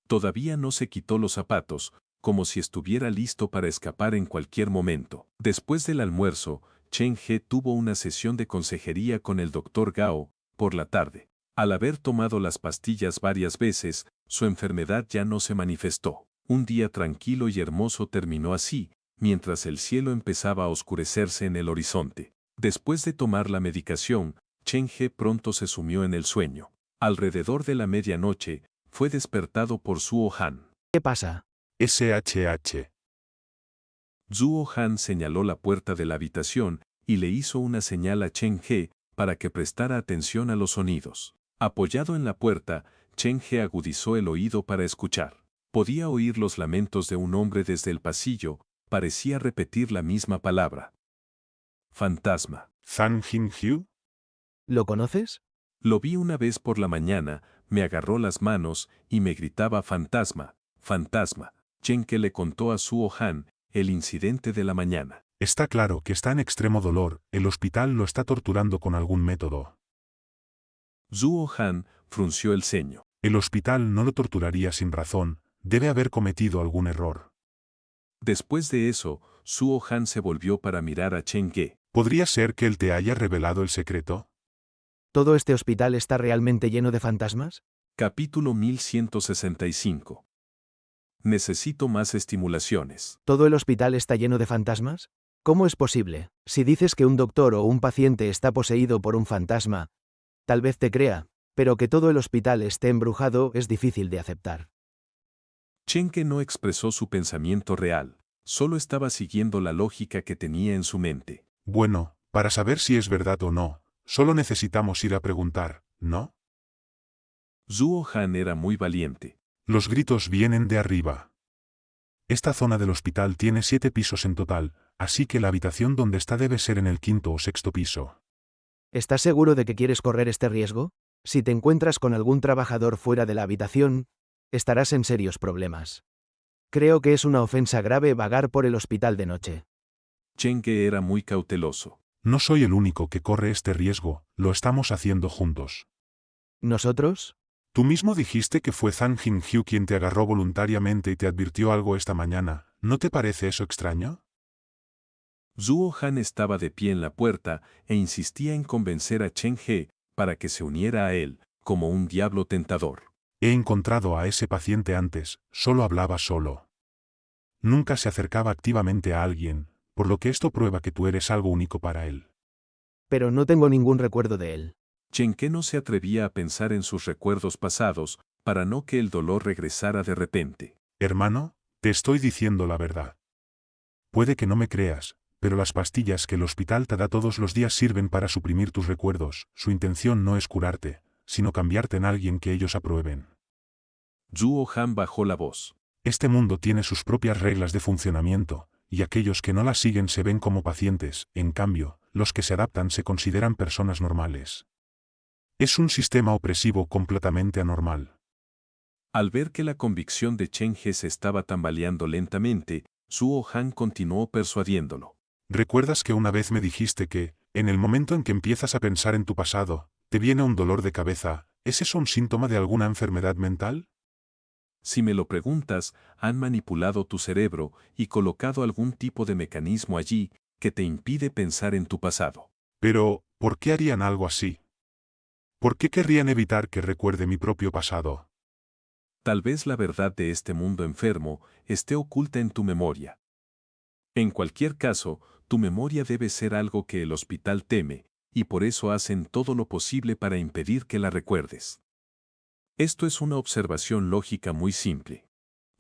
Todavía no se quitó los zapatos, como si estuviera listo para escapar en cualquier momento. Después del almuerzo, Chen He tuvo una sesión de consejería con el Dr. Gao, por la tarde. Al haber tomado las pastillas varias veces, su enfermedad ya no se manifestó. Un día tranquilo y hermoso terminó así, mientras el cielo empezaba a oscurecerse en el horizonte. Después de tomar la medicación, Chen He pronto se sumió en el sueño. Alrededor de la medianoche, fue despertado por Suo Han.
¿Qué pasa?
SHH.
Suo Han señaló la puerta de la habitación y le hizo una señal a Chen He para que prestara atención a los sonidos. Apoyado en la puerta, Chen He agudizó el oído para escuchar. Podía oír los lamentos de un hombre desde el pasillo, parecía repetir la misma palabra. Fantasma.
Zhang Jinhyu.
¿Lo conoces?
Lo vi una vez por la mañana, me agarró las manos y me gritaba fantasma, fantasma. Chen He le contó a Suo Han el incidente de la mañana.
Está claro que está en extremo dolor, el hospital lo está torturando con algún método.
Suo Han frunció el ceño.
El hospital no lo torturaría sin razón, debe haber cometido algún error.
Después de eso, Suo Han se volvió para mirar a Chen He.
¿Podría ser que él te haya revelado el secreto?
¿Todo este hospital está realmente lleno de fantasmas?
Capítulo 1165. Necesito más estimulaciones.
¿Todo el hospital está lleno de fantasmas? ¿Cómo es posible? Si dices que un doctor o un paciente está poseído por un fantasma, tal vez te crea, pero que todo el hospital esté embrujado es difícil de aceptar.
Chen He no expresó su pensamiento real, solo estaba siguiendo la lógica que tenía en su mente.
Bueno, para saber si es verdad o no, solo necesitamos ir a preguntar, ¿no?
Suo Han era muy valiente.
Los gritos vienen de arriba. Esta zona del hospital tiene 7 pisos en total, así que la habitación donde está debe ser en el 5º o 6º piso.
¿Estás seguro de que quieres correr este riesgo? Si te encuentras con algún trabajador fuera de la habitación, estarás en serios problemas. Creo que es una ofensa grave vagar por el hospital de noche.
Chen He era muy cauteloso.
No soy el único que corre este riesgo, lo estamos haciendo juntos.
¿Nosotros?
Tú mismo dijiste que fue Zhang Jinhyu quien te agarró voluntariamente y te advirtió algo esta mañana, ¿no te parece eso extraño?
Suo Han estaba de pie en la puerta e insistía en convencer a Chen He para que se uniera a él, como un diablo tentador.
He encontrado a ese paciente antes, solo hablaba solo. Nunca se acercaba activamente a alguien, por lo que esto prueba que tú eres algo único para él.
pero no tengo ningún recuerdo de él.
Chen Ke no se atrevía a pensar en sus recuerdos pasados, para no que el dolor regresara de repente.
Hermano, te estoy diciendo la verdad. Puede que no me creas, pero las pastillas que el hospital te da todos los días sirven para suprimir tus recuerdos. Su intención no es curarte, sino cambiarte en alguien que ellos aprueben.
Zhuo Han bajó la voz.
Este mundo tiene sus propias reglas de funcionamiento, y aquellos que no las siguen se ven como pacientes. En cambio, los que se adaptan se consideran personas normales. Es un sistema opresivo completamente anormal.
Al ver que la convicción de Chen He se estaba tambaleando lentamente, Zhuo Han continuó persuadiéndolo.
¿Recuerdas que una vez me dijiste que, en el momento en que empiezas a pensar en tu pasado, te viene un dolor de cabeza? ¿Es eso un síntoma de alguna enfermedad mental?
Si me lo preguntas, han manipulado tu cerebro y colocado algún tipo de mecanismo allí que te impide pensar en tu pasado.
Pero, ¿por qué harían algo así? ¿Por qué querrían evitar que recuerde mi propio pasado?
Tal vez la verdad de este mundo enfermo esté oculta en tu memoria. En cualquier caso, tu memoria debe ser algo que el hospital teme, y por eso hacen todo lo posible para impedir que la recuerdes. Esto es una observación lógica muy simple.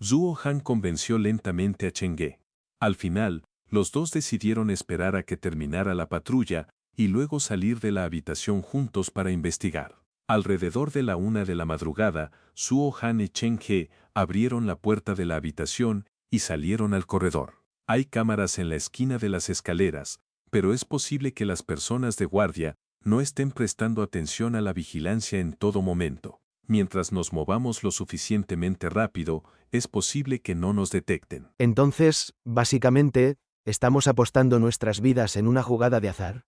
Zhuo Han convenció lentamente a Chen Ge. Al final, los dos decidieron esperar a que terminara la patrulla y luego salir de la habitación juntos para investigar. Alrededor de la 1 de la madrugada, Zhuo Han y Chen Ge abrieron la puerta de la habitación y salieron al corredor. Hay cámaras en la esquina de las escaleras, pero es posible que las personas de guardia no estén prestando atención a la vigilancia en todo momento. Mientras nos movamos lo suficientemente rápido, es posible que no nos detecten.
Entonces, básicamente, ¿estamos apostando nuestras vidas en una jugada de azar?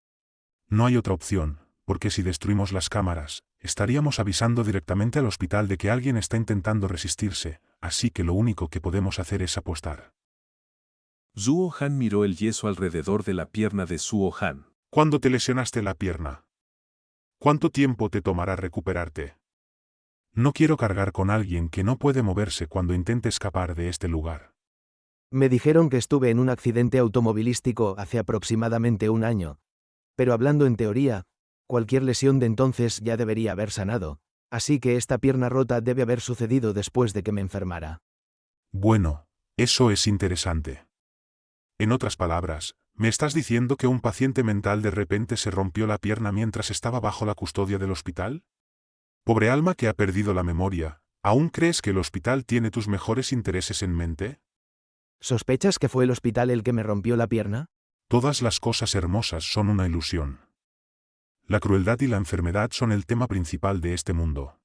No hay otra opción, porque si destruimos las cámaras, estaríamos avisando directamente al hospital de que alguien está intentando resistirse, así que lo único que podemos hacer es apostar.
Zhuo Han miró el yeso alrededor de la pierna de Zhuo Han.
¿Cuándo te lesionaste la pierna? ¿Cuánto tiempo te tomará recuperarte? No quiero cargar con alguien que no puede moverse cuando intente escapar de este lugar.
Me dijeron que estuve en un accidente automovilístico hace aproximadamente un año. Pero hablando en teoría, cualquier lesión de entonces ya debería haber sanado, así que esta pierna rota debe haber sucedido después de que me enfermara.
Bueno, eso es interesante. En otras palabras, ¿me estás diciendo que un paciente mental de repente se rompió la pierna mientras estaba bajo la custodia del hospital? Pobre alma que ha perdido la memoria, ¿aún crees que el hospital tiene tus mejores intereses en mente?
¿Sospechas que fue el hospital el que me rompió la pierna?
Todas las cosas hermosas son una ilusión. La crueldad y la enfermedad son el tema principal de este mundo.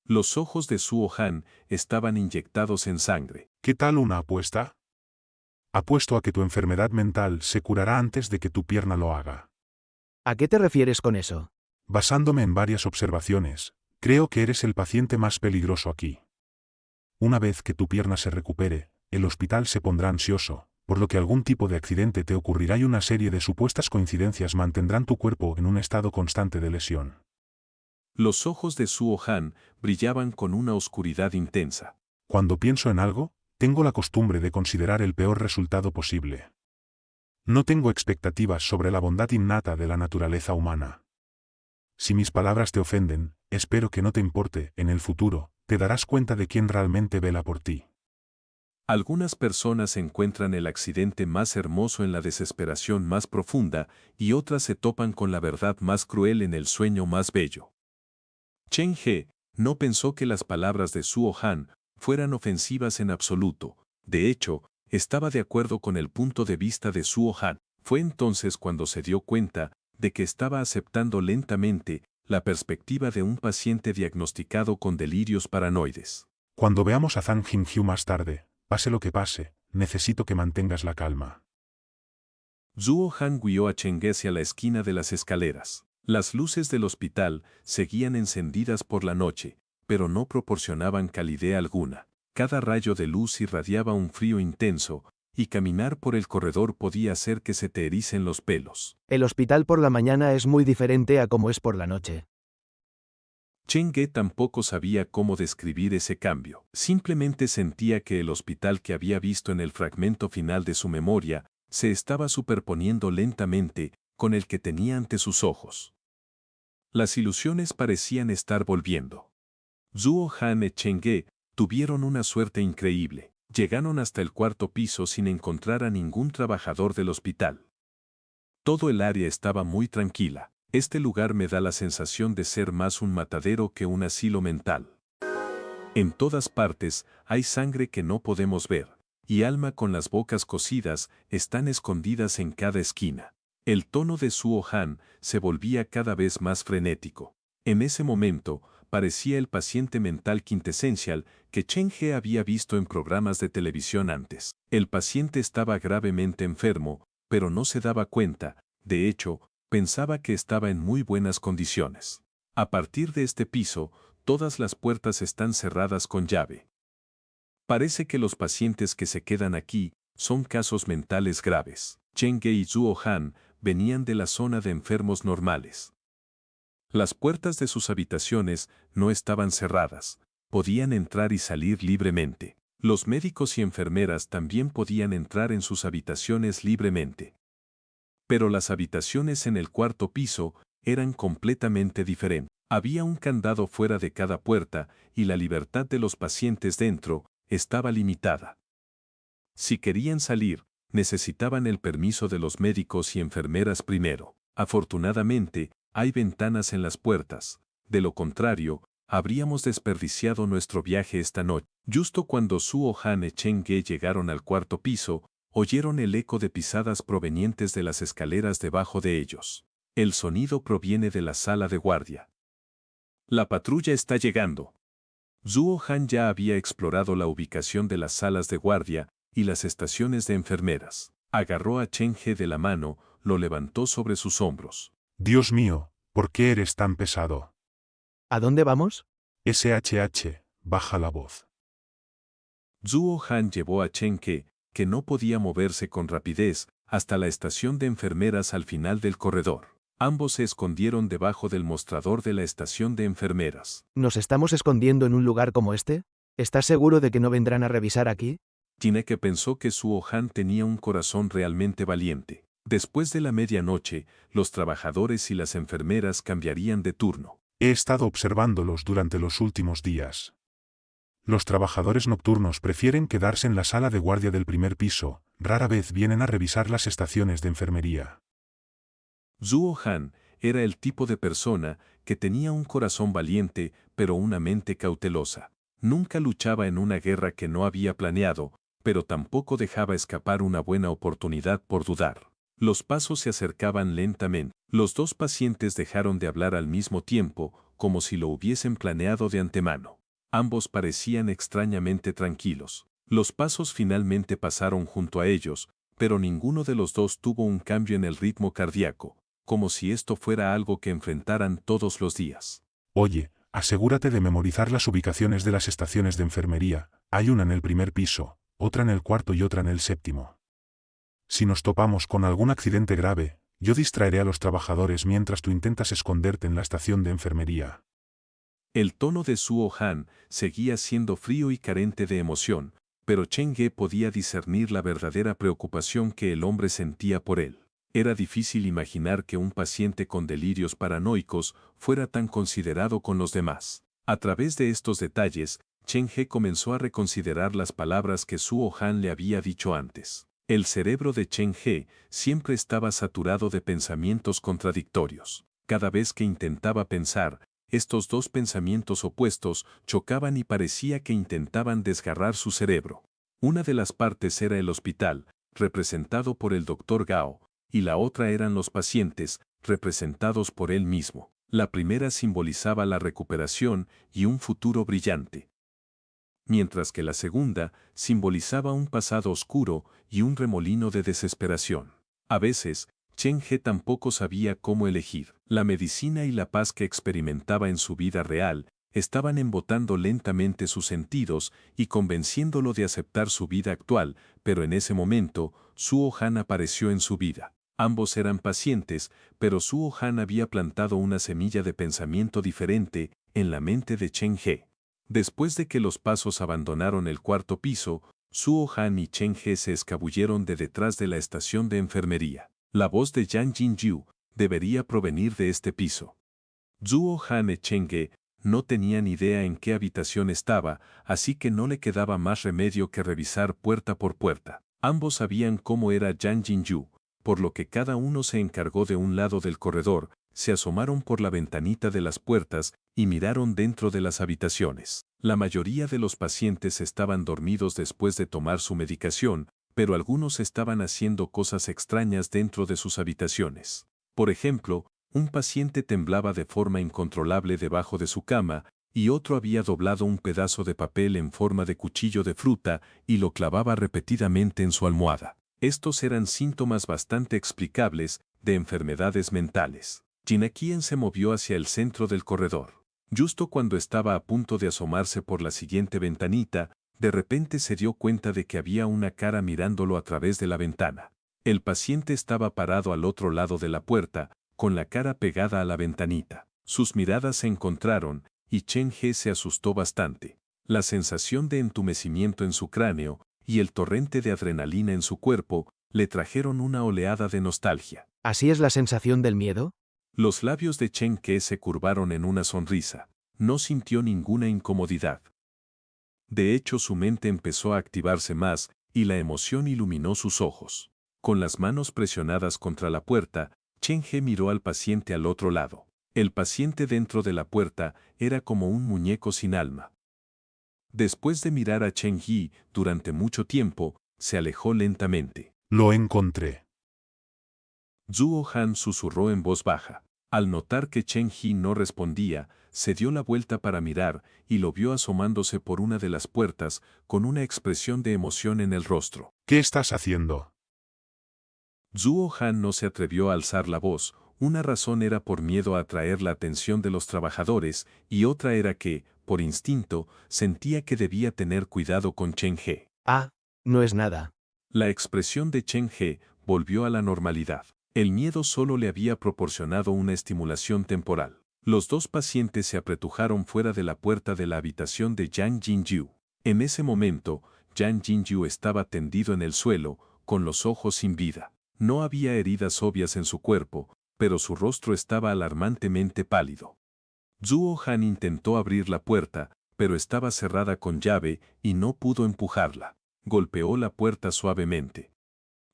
Los ojos de Zhuo Han estaban inyectados en sangre.
¿Qué tal una apuesta? Apuesto a que tu enfermedad mental se curará antes de que tu pierna lo haga.
¿A qué te refieres con eso?
Basándome en varias observaciones, creo que eres el paciente más peligroso aquí. Una vez que tu pierna se recupere, el hospital se pondrá ansioso, por lo que algún tipo de accidente te ocurrirá y una serie de supuestas coincidencias mantendrán tu cuerpo en un estado constante de lesión.
Los ojos de Zhuo Han brillaban con una oscuridad intensa.
Cuando pienso en algo, tengo la costumbre de considerar el peor resultado posible. No tengo expectativas sobre la bondad innata de la naturaleza humana. Si mis palabras te ofenden, espero que no te importe. En el futuro, te darás cuenta de quién realmente vela por ti.
Algunas personas encuentran el accidente más hermoso en la desesperación más profunda y otras se topan con la verdad más cruel en el sueño más bello. Chen He no pensó que las palabras de Zhuo Han fueran ofensivas en absoluto. De hecho, estaba de acuerdo con el punto de vista de Zhuo Han. Fue entonces cuando se dio cuenta de que estaba aceptando lentamente la perspectiva de un paciente diagnosticado con delirios paranoides.
Cuando veamos a Zhang Jingyu más tarde, pase lo que pase, necesito que mantengas la calma.
Zhuo Han guió a Chen Ge hacia la esquina de las escaleras. Las luces del hospital seguían encendidas por la noche, pero no proporcionaban calidez alguna. Cada rayo de luz irradiaba un frío intenso, y caminar por el corredor podía hacer que se te ericen los pelos.
El hospital por la mañana es muy diferente a como es por la noche.
Chen Ge tampoco sabía cómo describir ese cambio. Simplemente sentía que el hospital que había visto en el fragmento final de su memoria se estaba superponiendo lentamente, con el que tenía ante sus ojos. Las ilusiones parecían estar volviendo. Zhuo Han y Chen Ge tuvieron una suerte increíble. Llegaron hasta el cuarto piso sin encontrar a ningún trabajador del hospital. Todo el área estaba muy tranquila. Este lugar me da la sensación de ser más un matadero que un asilo mental. En todas partes hay sangre que no podemos ver, y alma con las bocas cocidas están escondidas en cada esquina. El tono de Zhuo Han se volvía cada vez más frenético. En ese momento, parecía el paciente mental quintesencial que Chen He había visto en programas de televisión antes. El paciente estaba gravemente enfermo, pero no se daba cuenta. De hecho, pensaba que estaba en muy buenas condiciones. A partir de este piso, todas las puertas están cerradas con llave. Parece que los pacientes que se quedan aquí son casos mentales graves. Chen Ge y Zhuo Han venían de la zona de enfermos normales. Las puertas de sus habitaciones no estaban cerradas, podían entrar y salir libremente. Los médicos y enfermeras también podían entrar en sus habitaciones libremente. Pero las habitaciones en el cuarto piso eran completamente diferentes. Había un candado fuera de cada puerta y la libertad de los pacientes dentro estaba limitada. Si querían salir, necesitaban el permiso de los médicos y enfermeras primero. Afortunadamente, hay ventanas en las puertas. De lo contrario, habríamos desperdiciado nuestro viaje esta noche. Justo cuando Zhuo Han y Chen Ge llegaron al cuarto piso, oyeron el eco de pisadas provenientes de las escaleras debajo de ellos. El sonido proviene de la sala de guardia. La patrulla está llegando. Zhuo Han ya había explorado la ubicación de las salas de guardia y las estaciones de enfermeras. Agarró a Chen He de la mano, lo levantó sobre sus hombros.
Dios mío, ¿por qué eres tan pesado?
¿A dónde vamos?
SHH, baja la voz.
Zhuo Han llevó a Chen He, que no podía moverse con rapidez, hasta la estación de enfermeras al final del corredor. Ambos se escondieron debajo del mostrador de la estación de enfermeras.
¿Nos estamos escondiendo en un lugar como este? ¿Estás seguro de que no vendrán a revisar aquí?
Tineke pensó que Zhuo Han tenía un corazón realmente valiente. Después de la medianoche, los trabajadores y las enfermeras cambiarían de turno.
He estado observándolos durante los últimos días. Los trabajadores nocturnos prefieren quedarse en la sala de guardia del primer piso, rara vez vienen a revisar las estaciones de enfermería.
Zhuo Han era el tipo de persona que tenía un corazón valiente, pero una mente cautelosa. Nunca luchaba en una guerra que no había planeado, pero tampoco dejaba escapar una buena oportunidad por dudar. Los pasos se acercaban lentamente. Los dos pacientes dejaron de hablar al mismo tiempo, como si lo hubiesen planeado de antemano. Ambos parecían extrañamente tranquilos. Los pasos finalmente pasaron junto a ellos, pero ninguno de los dos tuvo un cambio en el ritmo cardíaco, como si esto fuera algo que enfrentaran todos los días.
Oye, asegúrate de memorizar las ubicaciones de las estaciones de enfermería. Hay una en el primer piso, otra en el cuarto y otra en el séptimo. Si nos topamos con algún accidente grave, yo distraeré a los trabajadores mientras tú intentas esconderte en la estación de enfermería.
El tono de Zhuo Han seguía siendo frío y carente de emoción, pero Chen Ge podía discernir la verdadera preocupación que el hombre sentía por él. Era difícil imaginar que un paciente con delirios paranoicos fuera tan considerado con los demás. A través de estos detalles, Chen He comenzó a reconsiderar las palabras que Zhuo Han le había dicho antes. El cerebro de Chen He siempre estaba saturado de pensamientos contradictorios. Cada vez que intentaba pensar, estos dos pensamientos opuestos chocaban y parecía que intentaban desgarrar su cerebro. Una de las partes era el hospital, representado por el Dr. Gao, y la otra eran los pacientes, representados por él mismo. La primera simbolizaba la recuperación y un futuro brillante, mientras que la segunda simbolizaba un pasado oscuro y un remolino de desesperación. A veces, Chen He tampoco sabía cómo elegir. La medicina y la paz que experimentaba en su vida real estaban embotando lentamente sus sentidos y convenciéndolo de aceptar su vida actual, pero en ese momento, Zhuo Han apareció en su vida. Ambos eran pacientes, pero Zhuo Han había plantado una semilla de pensamiento diferente en la mente de Chen He. Después de que los pasos abandonaron el cuarto piso, Zhuo Han y Chen He se escabulleron de detrás de la estación de enfermería. La voz de Yang Jinju debería provenir de este piso. Zhuo Han y Chen Ge no tenían idea en qué habitación estaba, así que no le quedaba más remedio que revisar puerta por puerta. Ambos sabían cómo era Yang Jinju, por lo que cada uno se encargó de un lado del corredor, se asomaron por la ventanita de las puertas y miraron dentro de las habitaciones. La mayoría de los pacientes estaban dormidos después de tomar su medicación, pero algunos estaban haciendo cosas extrañas dentro de sus habitaciones. Por ejemplo, un paciente temblaba de forma incontrolable debajo de su cama, y otro había doblado un pedazo de papel en forma de cuchillo de fruta y lo clavaba repetidamente en su almohada. Estos eran síntomas bastante explicables de enfermedades mentales. Jinekien se movió hacia el centro del corredor. Justo cuando estaba a punto de asomarse por la siguiente ventanita, de repente se dio cuenta de que había una cara mirándolo a través de la ventana. El paciente estaba parado al otro lado de la puerta, con la cara pegada a la ventanita. Sus miradas se encontraron, y Chen He se asustó bastante. La sensación de entumecimiento en su cráneo y el torrente de adrenalina en su cuerpo le trajeron una oleada de nostalgia.
¿Así es la sensación del miedo?
Los labios de Chen He se curvaron en una sonrisa. No sintió ninguna incomodidad. De hecho, su mente empezó a activarse más, y la emoción iluminó sus ojos. Con las manos presionadas contra la puerta, Chen He miró al paciente al otro lado. El paciente dentro de la puerta era como un muñeco sin alma. Después de mirar a Chen He durante mucho tiempo, se alejó lentamente.
Lo encontré.
Zhuo Han susurró en voz baja. Al notar que Chen He no respondía, se dio la vuelta para mirar y lo vio asomándose por una de las puertas con una expresión de emoción en el rostro.
¿Qué estás haciendo?
Zhuo Han no se atrevió a alzar la voz. Una razón era por miedo a atraer la atención de los trabajadores y otra era que, por instinto, sentía que debía tener cuidado con Chen He.
Ah, no es nada.
La expresión de Chen He volvió a la normalidad. El miedo solo le había proporcionado una estimulación temporal. Los dos pacientes se apretujaron fuera de la puerta de la habitación de Yang Jinju. En ese momento, Yang Jinju estaba tendido en el suelo, con los ojos sin vida. No había heridas obvias en su cuerpo, pero su rostro estaba alarmantemente pálido. Zhuo Han intentó abrir la puerta, pero estaba cerrada con llave y no pudo empujarla. Golpeó la puerta suavemente.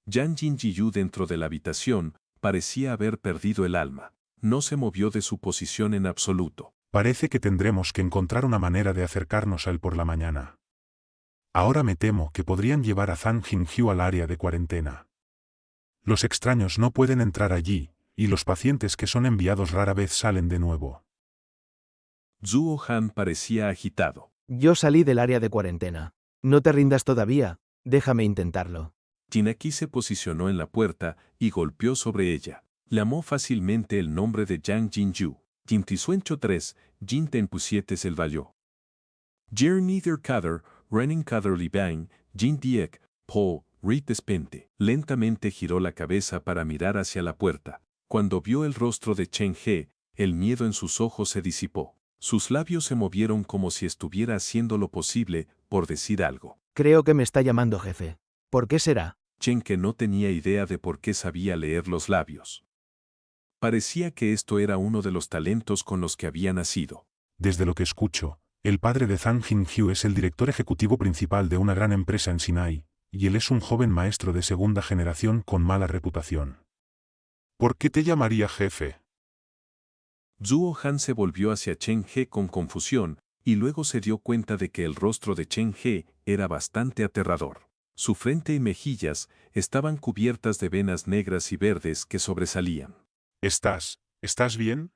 Yang Jinju dentro de la habitación parecía haber perdido el alma. No se movió de su posición en absoluto.
Parece que tendremos que encontrar una manera de acercarnos a él por la mañana. Ahora me temo que podrían llevar a Zhang Jingyu al área de cuarentena. Los extraños no pueden entrar allí, y los pacientes que son enviados rara vez salen de nuevo.
Zhuo Han parecía agitado.
Yo salí del área de cuarentena. No te rindas todavía, déjame intentarlo.
Jineki se posicionó en la puerta y golpeó sobre ella. Llamó fácilmente el nombre de Yang Jinju. Jintisuencho 3, Jin Tenpu 7 se valió. Jir Neither Kader, Renin Kader Libang, Jin Diek, Po, Rit Despente. Lentamente giró la cabeza para mirar hacia la puerta. Cuando vio el rostro de Chen He, el miedo en sus ojos se disipó. Sus labios se movieron como si estuviera haciendo lo posible por decir algo.
Creo que me está llamando jefe. ¿Por qué será?
Chen que no tenía idea de por qué sabía leer los labios. Parecía que esto era uno de los talentos con los que había nacido.
Desde lo que escucho, el padre de Zhang Jingyu es el director ejecutivo principal de una gran empresa en Sinai, y él es un joven maestro de segunda generación con mala reputación. ¿Por qué te llamaría jefe?
Zhuo Han se volvió hacia Chen He con confusión, y luego se dio cuenta de que el rostro de Chen He era bastante aterrador. Su frente y mejillas estaban cubiertas de venas negras y verdes que sobresalían.
¿Estás bien?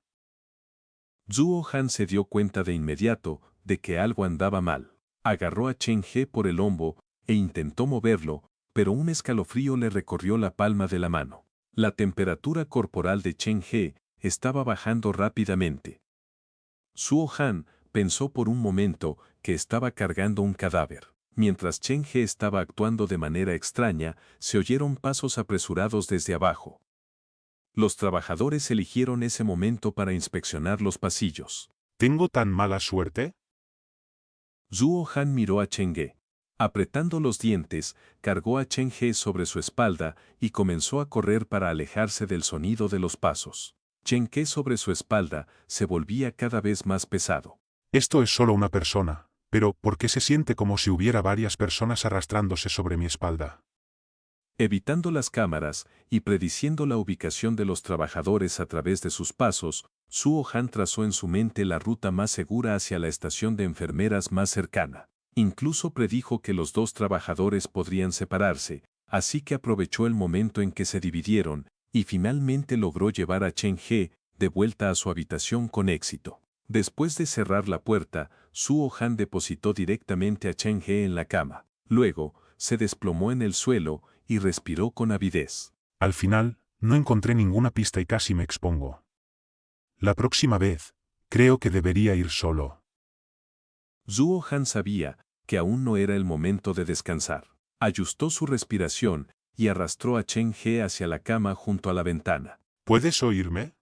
Zhuo Han se dio cuenta de inmediato de que algo andaba mal. Agarró a Chen He por el hombro e intentó moverlo, pero un escalofrío le recorrió la palma de la mano. La temperatura corporal de Chen He estaba bajando rápidamente. Zhuo Han pensó por un momento que estaba cargando un cadáver. Mientras Chen He estaba actuando de manera extraña, se oyeron pasos apresurados desde abajo. Los trabajadores eligieron ese momento para inspeccionar los pasillos.
¿Tengo tan mala suerte?
Zhuo Han miró a Chen He. Apretando los dientes, cargó a Chen He sobre su espalda y comenzó a correr para alejarse del sonido de los pasos. Chen He sobre su espalda se volvía cada vez más pesado.
Esto es solo una persona, pero ¿por qué se siente como si hubiera varias personas arrastrándose sobre mi espalda?
Evitando las cámaras y prediciendo la ubicación de los trabajadores a través de sus pasos, Suo Han trazó en su mente la ruta más segura hacia la estación de enfermeras más cercana. Incluso predijo que los dos trabajadores podrían separarse, así que aprovechó el momento en que se dividieron y finalmente logró llevar a Chen He de vuelta a su habitación con éxito. Después de cerrar la puerta, Suo Han depositó directamente a Chen He en la cama. Luego, se desplomó en el suelo y respiró con avidez.
Al final, no encontré ninguna pista y casi me expongo. La próxima vez, creo que debería ir solo.
Suo Han sabía que aún no era el momento de descansar. Ajustó su respiración y arrastró a Chen He hacia la cama junto a la ventana.
¿Puedes oírme?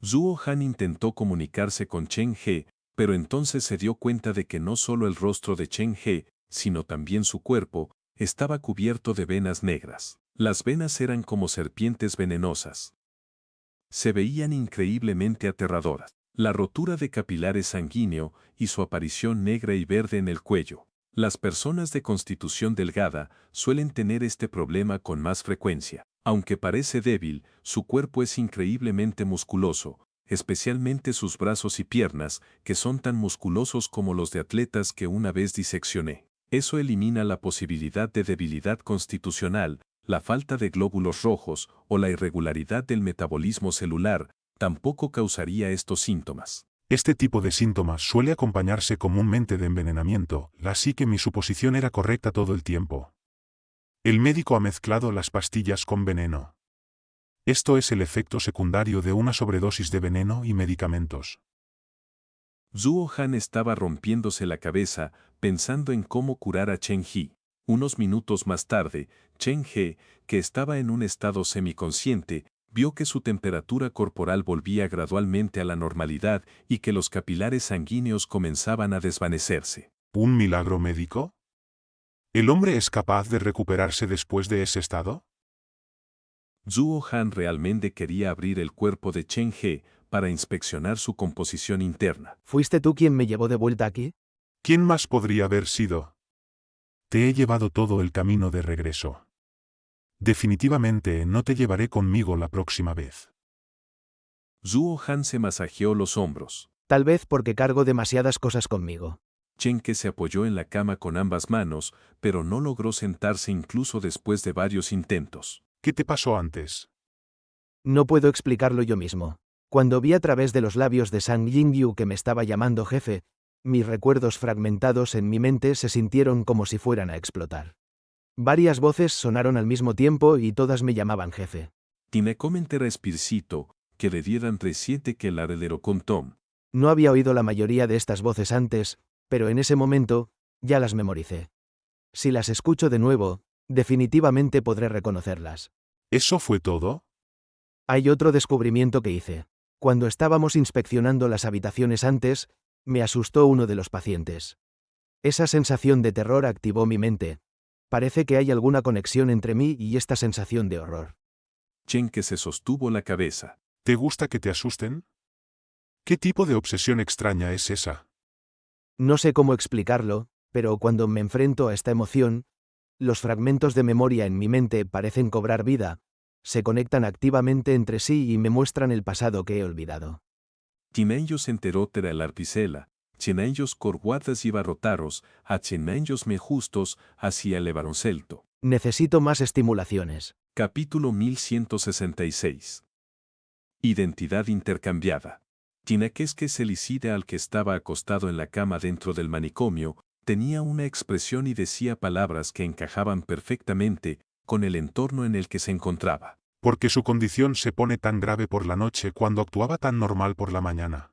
Suo Han intentó comunicarse con Chen He, pero entonces se dio cuenta de que no solo el rostro de Chen He, sino también su cuerpo, estaba cubierto de venas negras. Las venas eran como serpientes venenosas. Se veían increíblemente aterradoras. La rotura de capilares sanguíneo y su aparición negra y verde en el cuello. Las personas de constitución delgada suelen tener este problema con más frecuencia. Aunque parece débil, su cuerpo es increíblemente musculoso, especialmente sus brazos y piernas, que son tan musculosos como los de atletas que una vez diseccioné. Eso elimina la posibilidad de debilidad constitucional, la falta de glóbulos rojos o la irregularidad del metabolismo celular, tampoco causaría estos síntomas.
Este tipo de síntomas suele acompañarse comúnmente de envenenamiento, así que mi suposición era correcta todo el tiempo. El médico ha mezclado las pastillas con veneno. Esto es el efecto secundario de una sobredosis de veneno y medicamentos.
Suo Han estaba rompiéndose la cabeza pensando en cómo curar a Chen He. Unos minutos más tarde, Chen He, que estaba en un estado semiconsciente, vio que su temperatura corporal volvía gradualmente a la normalidad y que los capilares sanguíneos comenzaban a desvanecerse.
¿Un milagro médico? ¿El hombre es capaz de recuperarse después de ese estado?
Suo Han realmente quería abrir el cuerpo de Chen He para inspeccionar su composición interna.
¿Fuiste tú quien me llevó de vuelta aquí?
¿Quién más podría haber sido? Te he llevado todo el camino de regreso. Definitivamente no te llevaré conmigo la próxima vez.
Suo Han se masajeó los hombros.
Tal vez porque cargo demasiadas cosas conmigo.
Chen He se apoyó en la cama con ambas manos, pero no logró sentarse incluso después de varios intentos.
¿Qué te pasó antes?
No puedo explicarlo yo mismo. Cuando vi a través de los labios de Sang Yingyu que me estaba llamando jefe, mis recuerdos fragmentados en mi mente se sintieron como si fueran a explotar. Varias voces sonaron al mismo tiempo y todas me llamaban jefe.
Tiene comentar a Spircito que le dieran 37 que el heredero con Tom.
No había oído la mayoría de estas voces antes, pero en ese momento, ya las memoricé. Si las escucho de nuevo, definitivamente podré reconocerlas.
¿Eso fue todo?
Hay otro descubrimiento que hice. Cuando estábamos inspeccionando las habitaciones antes, me asustó uno de los pacientes. Esa sensación de terror activó mi mente. Parece que hay alguna conexión entre mí y esta sensación de horror.
Chen He se sostuvo la cabeza.
¿Te gusta que te asusten? ¿Qué tipo de obsesión extraña es esa?
No sé cómo explicarlo, pero cuando me enfrento a esta emoción, los fragmentos de memoria en mi mente parecen cobrar vida, se conectan activamente entre sí y me muestran el pasado que he olvidado.
Tinellos enterotera el arpicela, chenellos corguatas y barrotaros, a chenellos me justos hacia el baroncelto.
Necesito más estimulaciones.
Capítulo 1166. Identidad intercambiada. Tinaquesque Celicida, al que estaba acostado en la cama dentro del manicomio, tenía una expresión y decía palabras que encajaban perfectamente con el entorno en el que se encontraba.
Porque su condición se pone tan grave por la noche cuando actuaba tan normal por la mañana.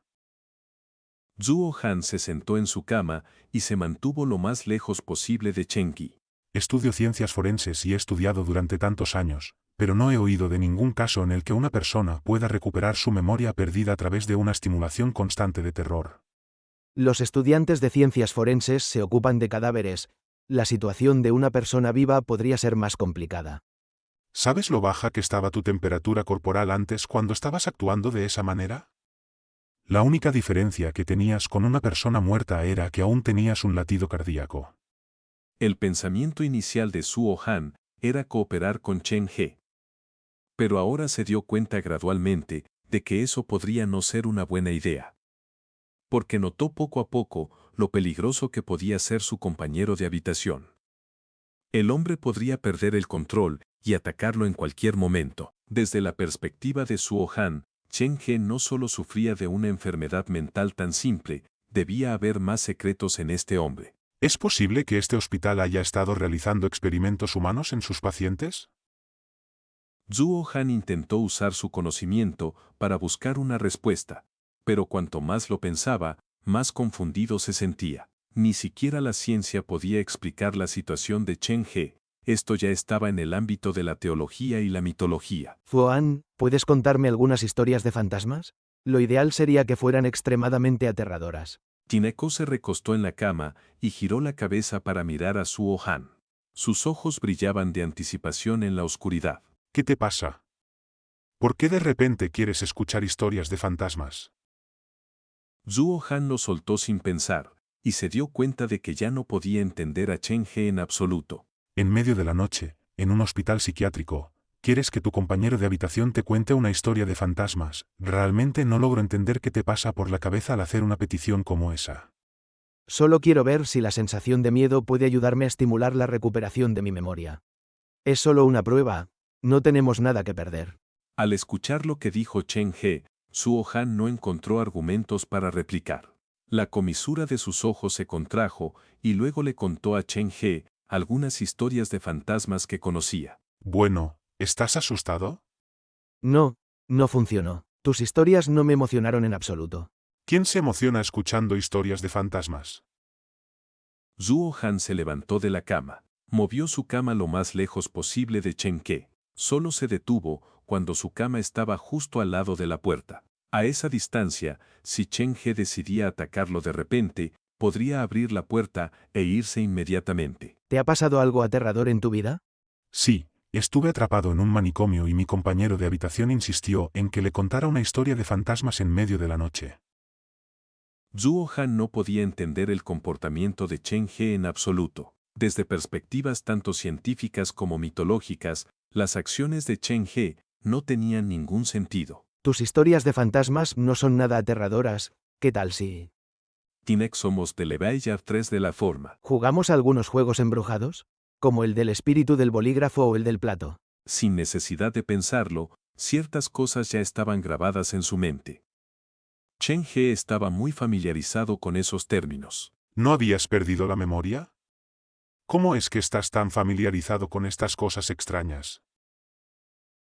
Suo Han se sentó en su cama y se mantuvo lo más lejos posible de Chen He.
Estudio ciencias forenses y he estudiado durante tantos años, pero no he oído de ningún caso en el que una persona pueda recuperar su memoria perdida a través de una estimulación constante de terror.
Los estudiantes de ciencias forenses se ocupan de cadáveres, la situación de una persona viva podría ser más complicada.
¿Sabes lo baja que estaba tu temperatura corporal antes cuando estabas actuando de esa manera? La única diferencia que tenías con una persona muerta era que aún tenías un latido cardíaco.
El pensamiento inicial de Suo Han era cooperar con Chen He. Pero ahora se dio cuenta gradualmente de que eso podría no ser una buena idea. Porque notó poco a poco lo peligroso que podía ser su compañero de habitación. El hombre podría perder el control y atacarlo en cualquier momento. Desde la perspectiva de Suo Han, Chen He no solo sufría de una enfermedad mental tan simple, debía haber más secretos en este hombre.
¿Es posible que este hospital haya estado realizando experimentos humanos en sus pacientes?
Suo Han intentó usar su conocimiento para buscar una respuesta, pero cuanto más lo pensaba, más confundido se sentía. Ni siquiera la ciencia podía explicar la situación de Chen He. Esto ya estaba en el ámbito de la teología y la mitología.
Zuoan, ¿puedes contarme algunas historias de fantasmas? Lo ideal sería que fueran extremadamente aterradoras.
Tineko se recostó en la cama y giró la cabeza para mirar a Suo Han. Sus ojos brillaban de anticipación en la oscuridad.
¿Qué te pasa? ¿Por qué de repente quieres escuchar historias de fantasmas?
Suo Han lo soltó sin pensar, y se dio cuenta de que ya no podía entender a Chen He en absoluto.
En medio de la noche, en un hospital psiquiátrico, quieres que tu compañero de habitación te cuente una historia de fantasmas. Realmente no logro entender qué te pasa por la cabeza al hacer una petición como esa.
Solo quiero ver si la sensación de miedo puede ayudarme a estimular la recuperación de mi memoria. Es solo una prueba, no tenemos nada que perder.
Al escuchar lo que dijo Chen He, Suo Han no encontró argumentos para replicar. La comisura de sus ojos se contrajo y luego le contó a Chen He algunas historias de fantasmas que conocía.
Bueno, ¿estás asustado?
No, no funcionó. Tus historias no me emocionaron en absoluto.
¿Quién se emociona escuchando historias de fantasmas?
Suo Han se levantó de la cama, movió su cama lo más lejos posible de Chen He. Solo se detuvo cuando su cama estaba justo al lado de la puerta. A esa distancia, si Chen He decidía atacarlo de repente, podría abrir la puerta e irse inmediatamente.
¿Te ha pasado algo aterrador en tu vida?
Sí, estuve atrapado en un manicomio y mi compañero de habitación insistió en que le contara una historia de fantasmas en medio de la noche.
Suo Han no podía entender el comportamiento de Chen He en absoluto. Desde perspectivas tanto científicas como mitológicas, las acciones de Chen He no tenían ningún sentido.
Tus historias de fantasmas no son nada aterradoras, ¿qué tal si
Tinek somos de Levaillar 3 de la forma.
jugamos a algunos juegos embrujados? Como el del espíritu del bolígrafo o el del plato.
Sin necesidad de pensarlo, ciertas cosas ya estaban grabadas en su mente. Chen He estaba muy familiarizado con esos términos.
¿No habías perdido la memoria? ¿Cómo es que estás tan familiarizado con estas cosas extrañas?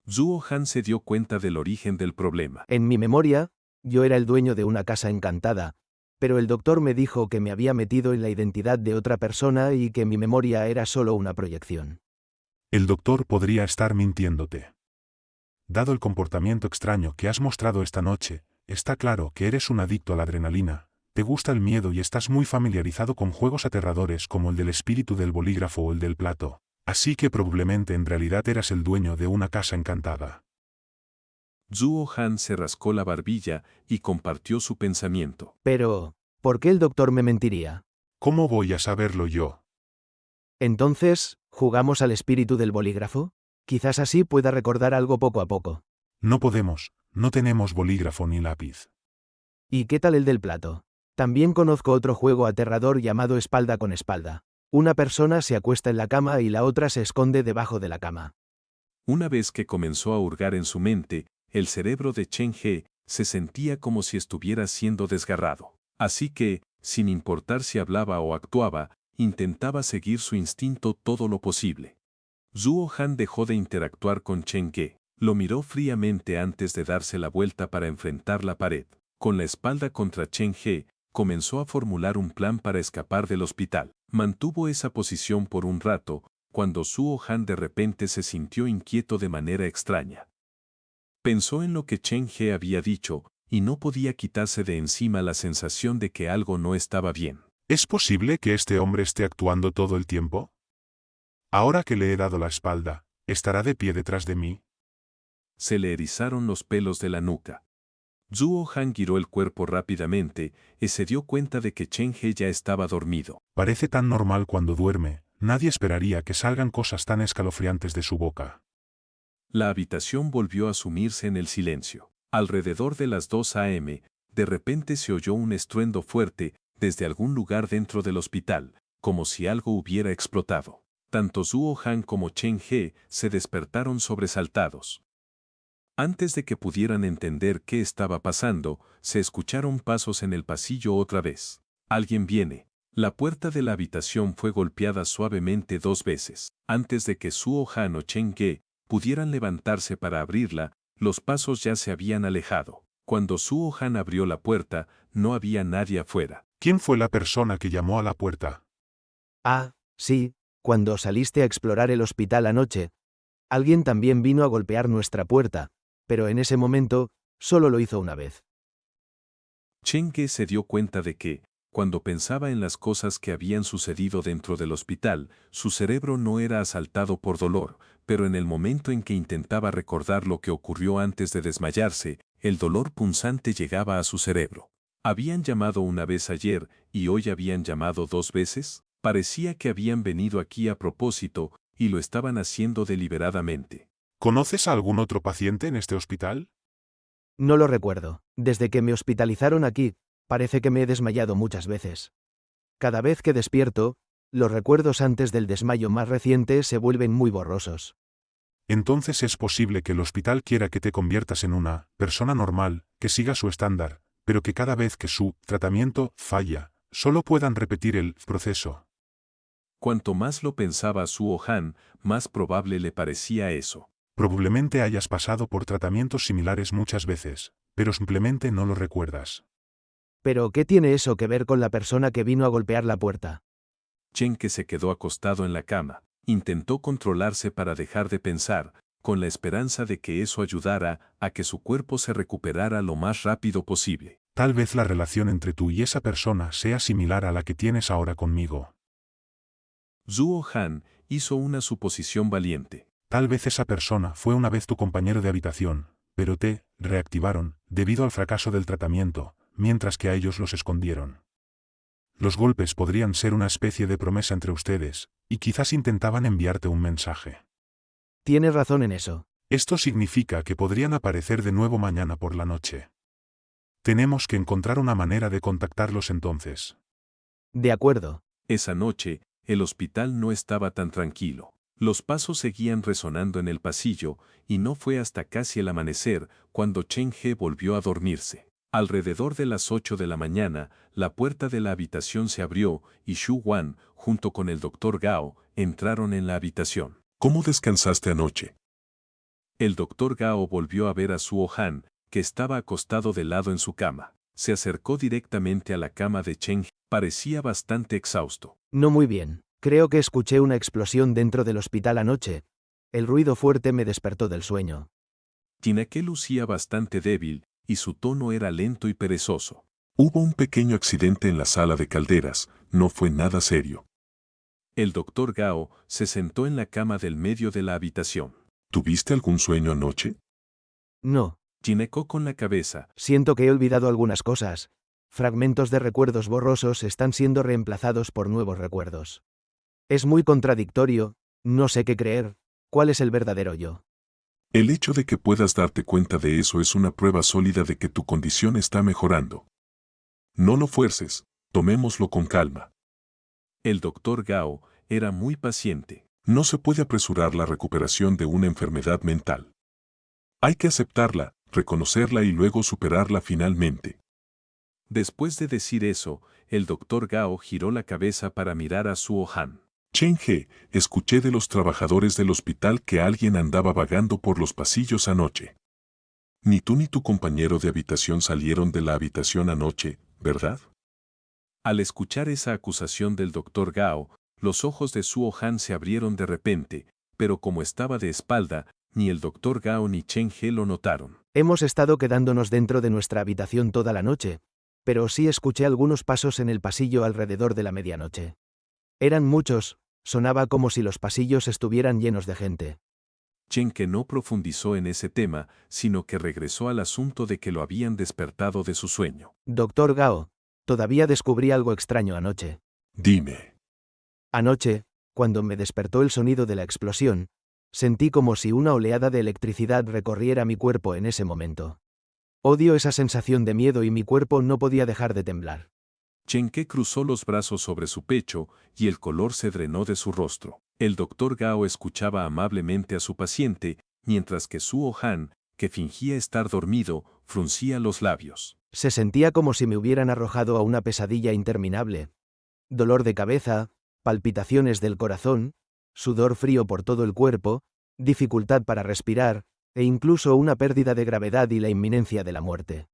Suo Han se dio cuenta del origen del problema.
En mi memoria, yo era el dueño de una casa encantada, pero el doctor me dijo que me había metido en la identidad de otra persona y que mi memoria era solo una proyección.
El doctor podría estar mintiéndote. Dado el comportamiento extraño que has mostrado esta noche, está claro que eres un adicto a la adrenalina, te gusta el miedo y estás muy familiarizado con juegos aterradores como el del espíritu del bolígrafo o el del plato. Así que probablemente en realidad eras el dueño de una casa encantada.
Suo Han se rascó la barbilla y compartió su pensamiento.
Pero, ¿por qué el doctor me mentiría?
¿Cómo voy a saberlo yo?
Entonces, ¿jugamos al espíritu del bolígrafo? Quizás así pueda recordar algo poco a poco.
No podemos, no tenemos bolígrafo ni lápiz.
¿Y qué tal el del plato? También conozco otro juego aterrador llamado espalda con espalda. Una persona se acuesta en la cama y la otra se esconde debajo de la cama.
Una vez que comenzó a hurgar en su mente, el cerebro de Chen He se sentía como si estuviera siendo desgarrado. Así que, sin importar si hablaba o actuaba, intentaba seguir su instinto todo lo posible. Suo Han dejó de interactuar con Chen He, lo miró fríamente antes de darse la vuelta para enfrentar la pared. Con la espalda contra Chen He, comenzó a formular un plan para escapar del hospital. Mantuvo esa posición por un rato, cuando Suo Han de repente se sintió inquieto de manera extraña. Pensó en lo que Chen He había dicho, y no podía quitarse de encima la sensación de que algo no estaba bien.
¿Es posible que este hombre esté actuando todo el tiempo? Ahora que le he dado la espalda, ¿estará de pie detrás de mí?
Se le erizaron los pelos de la nuca. Zhuo Han giró el cuerpo rápidamente y se dio cuenta de que Chen He ya estaba dormido.
Parece tan normal cuando duerme, nadie esperaría que salgan cosas tan escalofriantes de su boca.
La habitación volvió a sumirse en el silencio. Alrededor de las 2 a.m., de repente se oyó un estruendo fuerte desde algún lugar dentro del hospital, como si algo hubiera explotado. Tanto Zhuo Han como Chen He se despertaron sobresaltados. Antes de que pudieran entender qué estaba pasando, se escucharon pasos en el pasillo otra vez. Alguien viene. La puerta de la habitación fue golpeada suavemente 2 veces. Antes de que Zhuo Han o Chen He pudieran levantarse para abrirla, los pasos ya se habían alejado. Cuando Zhuo Han abrió la puerta, no había nadie afuera.
¿Quién fue la persona que llamó a la puerta?
Ah, sí, cuando saliste a explorar el hospital anoche. Alguien también vino a golpear nuestra puerta, pero en ese momento, solo lo hizo una vez.
Chen He se dio cuenta de que, cuando pensaba en las cosas que habían sucedido dentro del hospital, su cerebro no era asaltado por dolor, pero en el momento en que intentaba recordar lo que ocurrió antes de desmayarse, el dolor punzante llegaba a su cerebro. ¿Habían llamado una vez ayer y hoy habían llamado 2 veces? Parecía que habían venido aquí a propósito y lo estaban haciendo deliberadamente.
¿Conoces a algún otro paciente en este hospital?
No lo recuerdo. Desde que me hospitalizaron aquí, parece que me he desmayado muchas veces. Cada vez que despierto, los recuerdos antes del desmayo más reciente se vuelven muy borrosos.
Entonces es posible que el hospital quiera que te conviertas en una persona normal, que siga su estándar, pero que cada vez que su tratamiento falla, solo puedan repetir el proceso.
Cuanto más lo pensaba Zhuo Han, más probable le parecía eso.
Probablemente hayas pasado por tratamientos similares muchas veces, pero simplemente no lo recuerdas.
Pero, ¿qué tiene eso que ver con la persona que vino a golpear la puerta?
Chen, que se quedó acostado en la cama, intentó controlarse para dejar de pensar, con la esperanza de que eso ayudara a que su cuerpo se recuperara lo más rápido posible.
Tal vez la relación entre tú y esa persona sea similar a la que tienes ahora conmigo.
Zhuo Han hizo una suposición valiente.
Tal vez esa persona fue una vez tu compañero de habitación, pero te reactivaron debido al fracaso del tratamiento, mientras que a ellos los escondieron. Los golpes podrían ser una especie de promesa entre ustedes, y quizás intentaban enviarte un mensaje.
Tienes razón en eso.
Esto significa que podrían aparecer de nuevo mañana por la noche. Tenemos que encontrar una manera de contactarlos entonces.
De acuerdo.
Esa noche, el hospital no estaba tan tranquilo. Los pasos seguían resonando en el pasillo, y no fue hasta casi el amanecer cuando Chen He volvió a dormirse. Alrededor de las 8 de la mañana, la puerta de la habitación se abrió y Xu Wan, junto con el Dr. Gao, entraron en la habitación.
¿Cómo descansaste anoche?
El Dr. Gao volvió a ver a Zhuo Han, que estaba acostado de lado en su cama. Se acercó directamente a la cama de Chen He. Parecía bastante exhausto.
No muy bien. Creo que escuché una explosión dentro del hospital anoche. El ruido fuerte me despertó del sueño.
Tineke lucía bastante débil, y su tono era lento y perezoso.
Hubo un pequeño accidente en la sala de calderas, no fue nada serio.
El Dr. Gao se sentó en la cama del medio de la habitación.
¿Tuviste algún sueño anoche?
No.
Ginecó con la cabeza.
Siento que he olvidado algunas cosas. Fragmentos de recuerdos borrosos están siendo reemplazados por nuevos recuerdos. Es muy contradictorio, no sé qué creer. ¿Cuál es el verdadero yo?
El hecho de que puedas darte cuenta de eso es una prueba sólida de que tu condición está mejorando. No lo fuerces, tomémoslo con calma.
El Dr. Gao era muy paciente.
No se puede apresurar la recuperación de una enfermedad mental. Hay que aceptarla, reconocerla y luego superarla finalmente.
Después de decir eso, el Dr. Gao giró la cabeza para mirar a Zhuo Han.
Chen He, escuché de los trabajadores del hospital que alguien andaba vagando por los pasillos anoche. Ni tú ni tu compañero de habitación salieron de la habitación anoche, ¿verdad?
Al escuchar esa acusación del Dr. Gao, los ojos de Zhuo Han se abrieron de repente, pero como estaba de espalda, ni el Dr. Gao ni Chen He lo notaron.
Hemos estado quedándonos dentro de nuestra habitación toda la noche. pero sí escuché algunos pasos en el pasillo alrededor de la medianoche. Eran muchos, sonaba como si los pasillos estuvieran llenos de gente.
Chen Ke no profundizó en ese tema, sino que regresó al asunto de que lo habían despertado de su sueño.
Doctor Gao, todavía descubrí algo extraño anoche.
Dime.
Anoche, cuando me despertó el sonido de la explosión, sentí como si una oleada de electricidad recorriera mi cuerpo en ese momento. Odio esa sensación de miedo y mi cuerpo no podía dejar de temblar.
Chen Ke cruzó los brazos sobre su pecho y el color se drenó de su rostro. El doctor Gao escuchaba amablemente a su paciente, mientras que Suo Han, que fingía estar dormido, fruncía los labios.
Se sentía como si me hubieran arrojado a una pesadilla interminable. Dolor de cabeza, palpitaciones del corazón, sudor frío por todo el cuerpo, dificultad para respirar, e incluso una pérdida de gravedad y la inminencia de la muerte.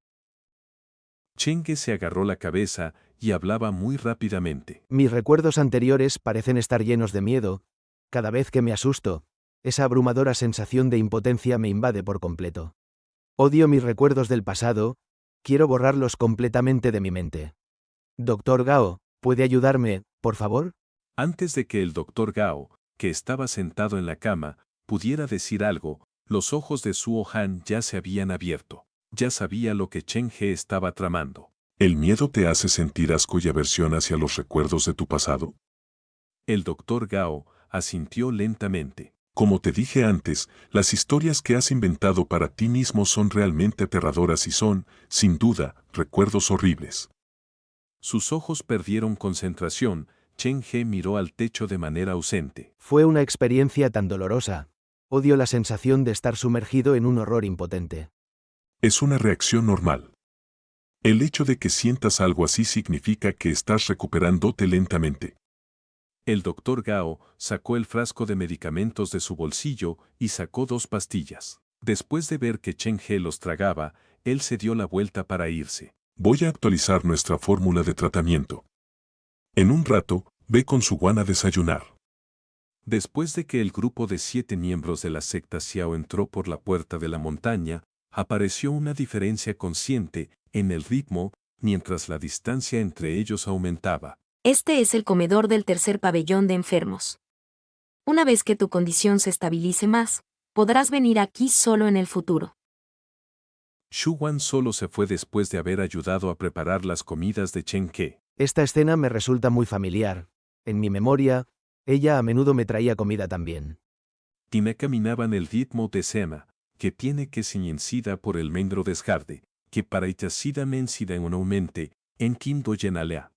Chen Ke se agarró la cabeza y hablaba muy rápidamente.
Mis recuerdos anteriores parecen estar llenos de miedo. Cada vez que me asusto, esa abrumadora sensación de impotencia me invade por completo. Odio mis recuerdos del pasado, quiero borrarlos completamente de mi mente. Doctor Gao, ¿puede ayudarme, por favor?
Antes de que el doctor Gao, que estaba sentado en la cama, pudiera decir algo, los ojos de Suo Han ya se habían abierto. Ya sabía lo que Chen He estaba tramando.
¿El miedo te hace sentir asco y aversión hacia los recuerdos de tu pasado?
El doctor Gao asintió lentamente.
Como te dije antes, las historias que has inventado para ti mismo son realmente aterradoras y son, sin duda, recuerdos horribles.
Sus ojos perdieron concentración. Chen He miró al techo de manera ausente.
Fue una experiencia tan dolorosa. Odio la sensación de estar sumergido en un horror impotente.
Es una reacción normal. El hecho de que sientas algo así significa que estás recuperándote lentamente.
El doctor Gao sacó el frasco de medicamentos de su bolsillo y sacó 2 pastillas. Después de ver que Chen He los tragaba, él se dio la vuelta para irse.
Voy a actualizar nuestra fórmula de tratamiento. En un rato, ve con su Wan a desayunar.
Después de que el grupo de 7 miembros de la secta Xiao entró por la puerta de la montaña, apareció una diferencia consciente en el ritmo, mientras la distancia entre ellos aumentaba.
Este es el comedor del tercer pabellón de enfermos. Una vez que tu condición se estabilice más, podrás venir aquí solo en el futuro.
Xu Wan solo se fue después de haber ayudado a preparar las comidas de Chen Ke.
Esta escena me resulta muy familiar. En mi memoria, ella a menudo me traía comida también.
Tina caminaba en el ritmo de Sema, que tiene que señencida por el membro desgarde, que para itacida mensida en un aumente, en quinto llenalea.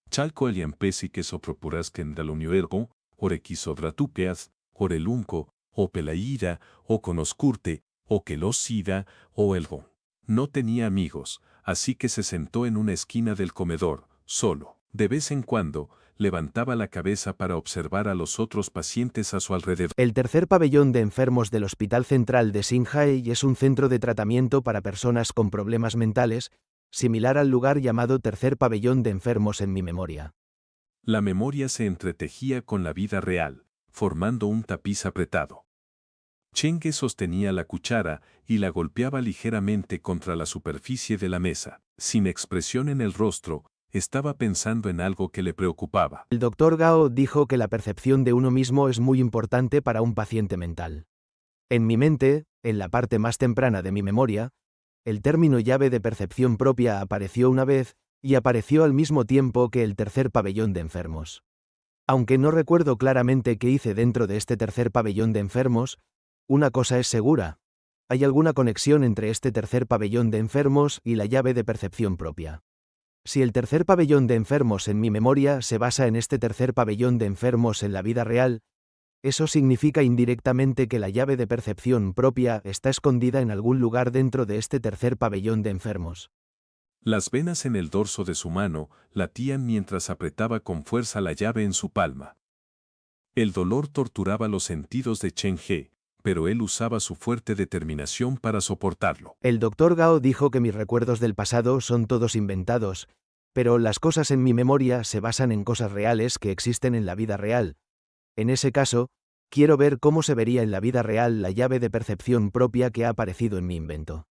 Chalco el yampesi que sopropuras que en dalonio ergo, orequisodratúpeas, orelunco, o pelaíra, o conoscurte, o quelosida, o elgo. No tenía amigos, así que se sentó en una esquina del comedor, solo. De vez en cuando, levantaba la cabeza para observar a los otros pacientes a su alrededor.
El tercer pabellón de enfermos del Hospital Central de Xinhai es un centro de tratamiento para personas con problemas mentales, similar al lugar llamado tercer pabellón de enfermos en mi memoria.
La memoria se entretejía con la vida real, formando un tapiz apretado. Chen Ke sostenía la cuchara y la golpeaba ligeramente contra la superficie de la mesa. Sin expresión en el rostro, estaba pensando en algo que le preocupaba.
El doctor Gao dijo que la percepción de uno mismo es muy importante para un paciente mental. En mi mente, en la parte más temprana de mi memoria, el término llave de percepción propia apareció una vez, y apareció al mismo tiempo que el tercer pabellón de enfermos. Aunque no recuerdo claramente qué hice dentro de este tercer pabellón de enfermos, una cosa es segura. Hay alguna conexión entre este tercer pabellón de enfermos y la llave de percepción propia. Si el tercer pabellón de enfermos en mi memoria se basa en este tercer pabellón de enfermos en la vida real, eso significa indirectamente que la llave de percepción propia está escondida en algún lugar dentro de este tercer pabellón de enfermos.
Las venas en el dorso de su mano latían mientras apretaba con fuerza la llave en su palma. El dolor torturaba los sentidos de Chen He, pero él usaba su fuerte determinación para soportarlo.
El doctor Gao dijo que mis recuerdos del pasado son todos inventados, pero las cosas en mi memoria se basan en cosas reales que existen en la vida real. En ese caso, quiero ver cómo se vería en la vida real la llave de percepción propia que ha aparecido en mi invento.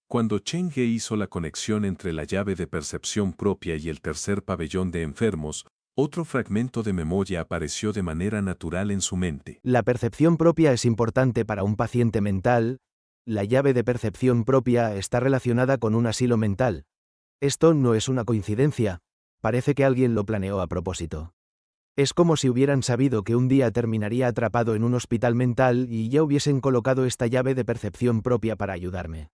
Cuando Chen He hizo la conexión entre la llave de percepción propia y el tercer pabellón de enfermos, otro fragmento de memoria apareció de manera natural en su mente.
La percepción propia es importante para un paciente mental. La llave de percepción propia está relacionada con un asilo mental. Esto no es una coincidencia. Parece que alguien lo planeó a propósito. Es como si hubieran sabido que un día terminaría atrapado en un hospital mental y ya hubiesen colocado esta llave de percepción propia para ayudarme.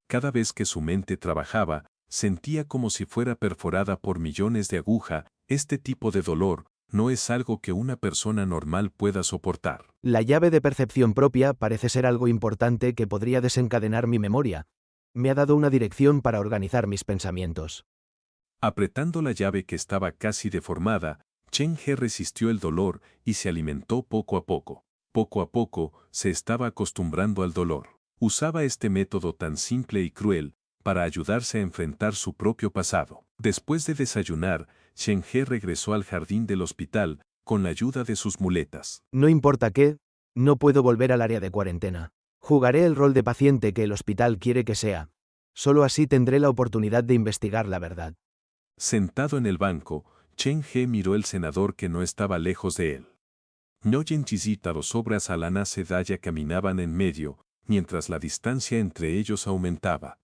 Cada vez que su mente trabajaba, sentía como si fuera perforada por millones de agujas. Este tipo de dolor no es algo que una persona normal pueda soportar.
La llave de percepción propia parece ser algo importante que podría desencadenar mi memoria. Me ha dado una dirección para organizar mis pensamientos.
Apretando la llave que estaba casi deformada, Chen He resistió el dolor y se alimentó poco a poco. Poco a poco, se estaba acostumbrando al dolor. Usaba este método tan simple y cruel para ayudarse a enfrentar su propio pasado. Después de desayunar, Chen He regresó al jardín del hospital con la ayuda de sus muletas.
No importa qué, no puedo volver al área de cuarentena. Jugaré el rol de paciente que el hospital quiere que sea. Solo así tendré la oportunidad de investigar la verdad.
Sentado en el banco, Chen He miró el senador que no estaba lejos de él. Noyen Chizita dos obras Alana Sedaya caminaban en medio, mientras la distancia entre ellos aumentaba.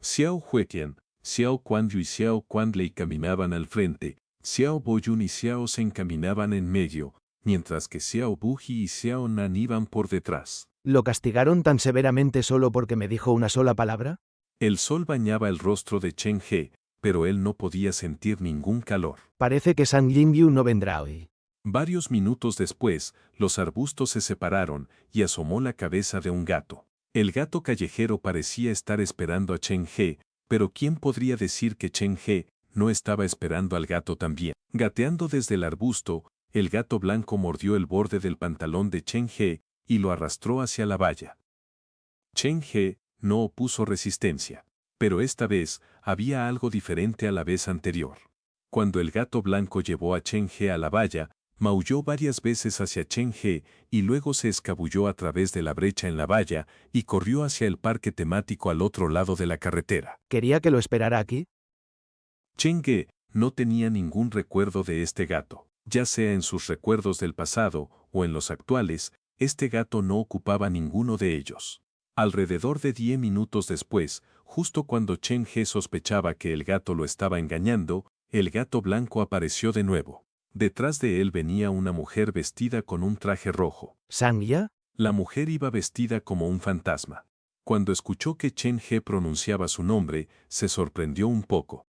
Xiao Hueqian, Xiao Kuanyu y Xiao Kuanlei caminaban al frente, Xiao Boyun y Xiao Zhen caminaban en medio, mientras que Xiao Buji y Xiao Nan iban por detrás.
¿Lo castigaron tan severamente solo porque me dijo una sola palabra?
El sol bañaba el rostro de Chen He, pero él no podía sentir ningún calor.
Parece que Sang Yingyu no vendrá hoy.
Varios minutos después, los arbustos se separaron y asomó la cabeza de un gato. El gato callejero parecía estar esperando a Chen He, pero ¿quién podría decir que Chen He no estaba esperando al gato también? Gateando desde el arbusto, el gato blanco mordió el borde del pantalón de Chen He y lo arrastró hacia la valla. Chen He no opuso resistencia, pero esta vez había algo diferente a la vez anterior. Cuando el gato blanco llevó a Chen He a la valla, maulló varias veces hacia Chen He y luego se escabulló a través de la brecha en la valla y corrió hacia el parque temático al otro lado de la carretera.
¿Quería que lo esperara aquí?
Chen He no tenía ningún recuerdo de este gato. Ya sea en sus recuerdos del pasado o en los actuales, este gato no ocupaba ninguno de ellos. Alrededor de 10 minutos después, justo cuando Chen He sospechaba que el gato lo estaba engañando, el gato blanco apareció de nuevo. Detrás de él venía una mujer vestida con un traje rojo.
¿Sangya?
La mujer iba vestida como un fantasma. Cuando escuchó que Chen He pronunciaba su nombre, se sorprendió un poco.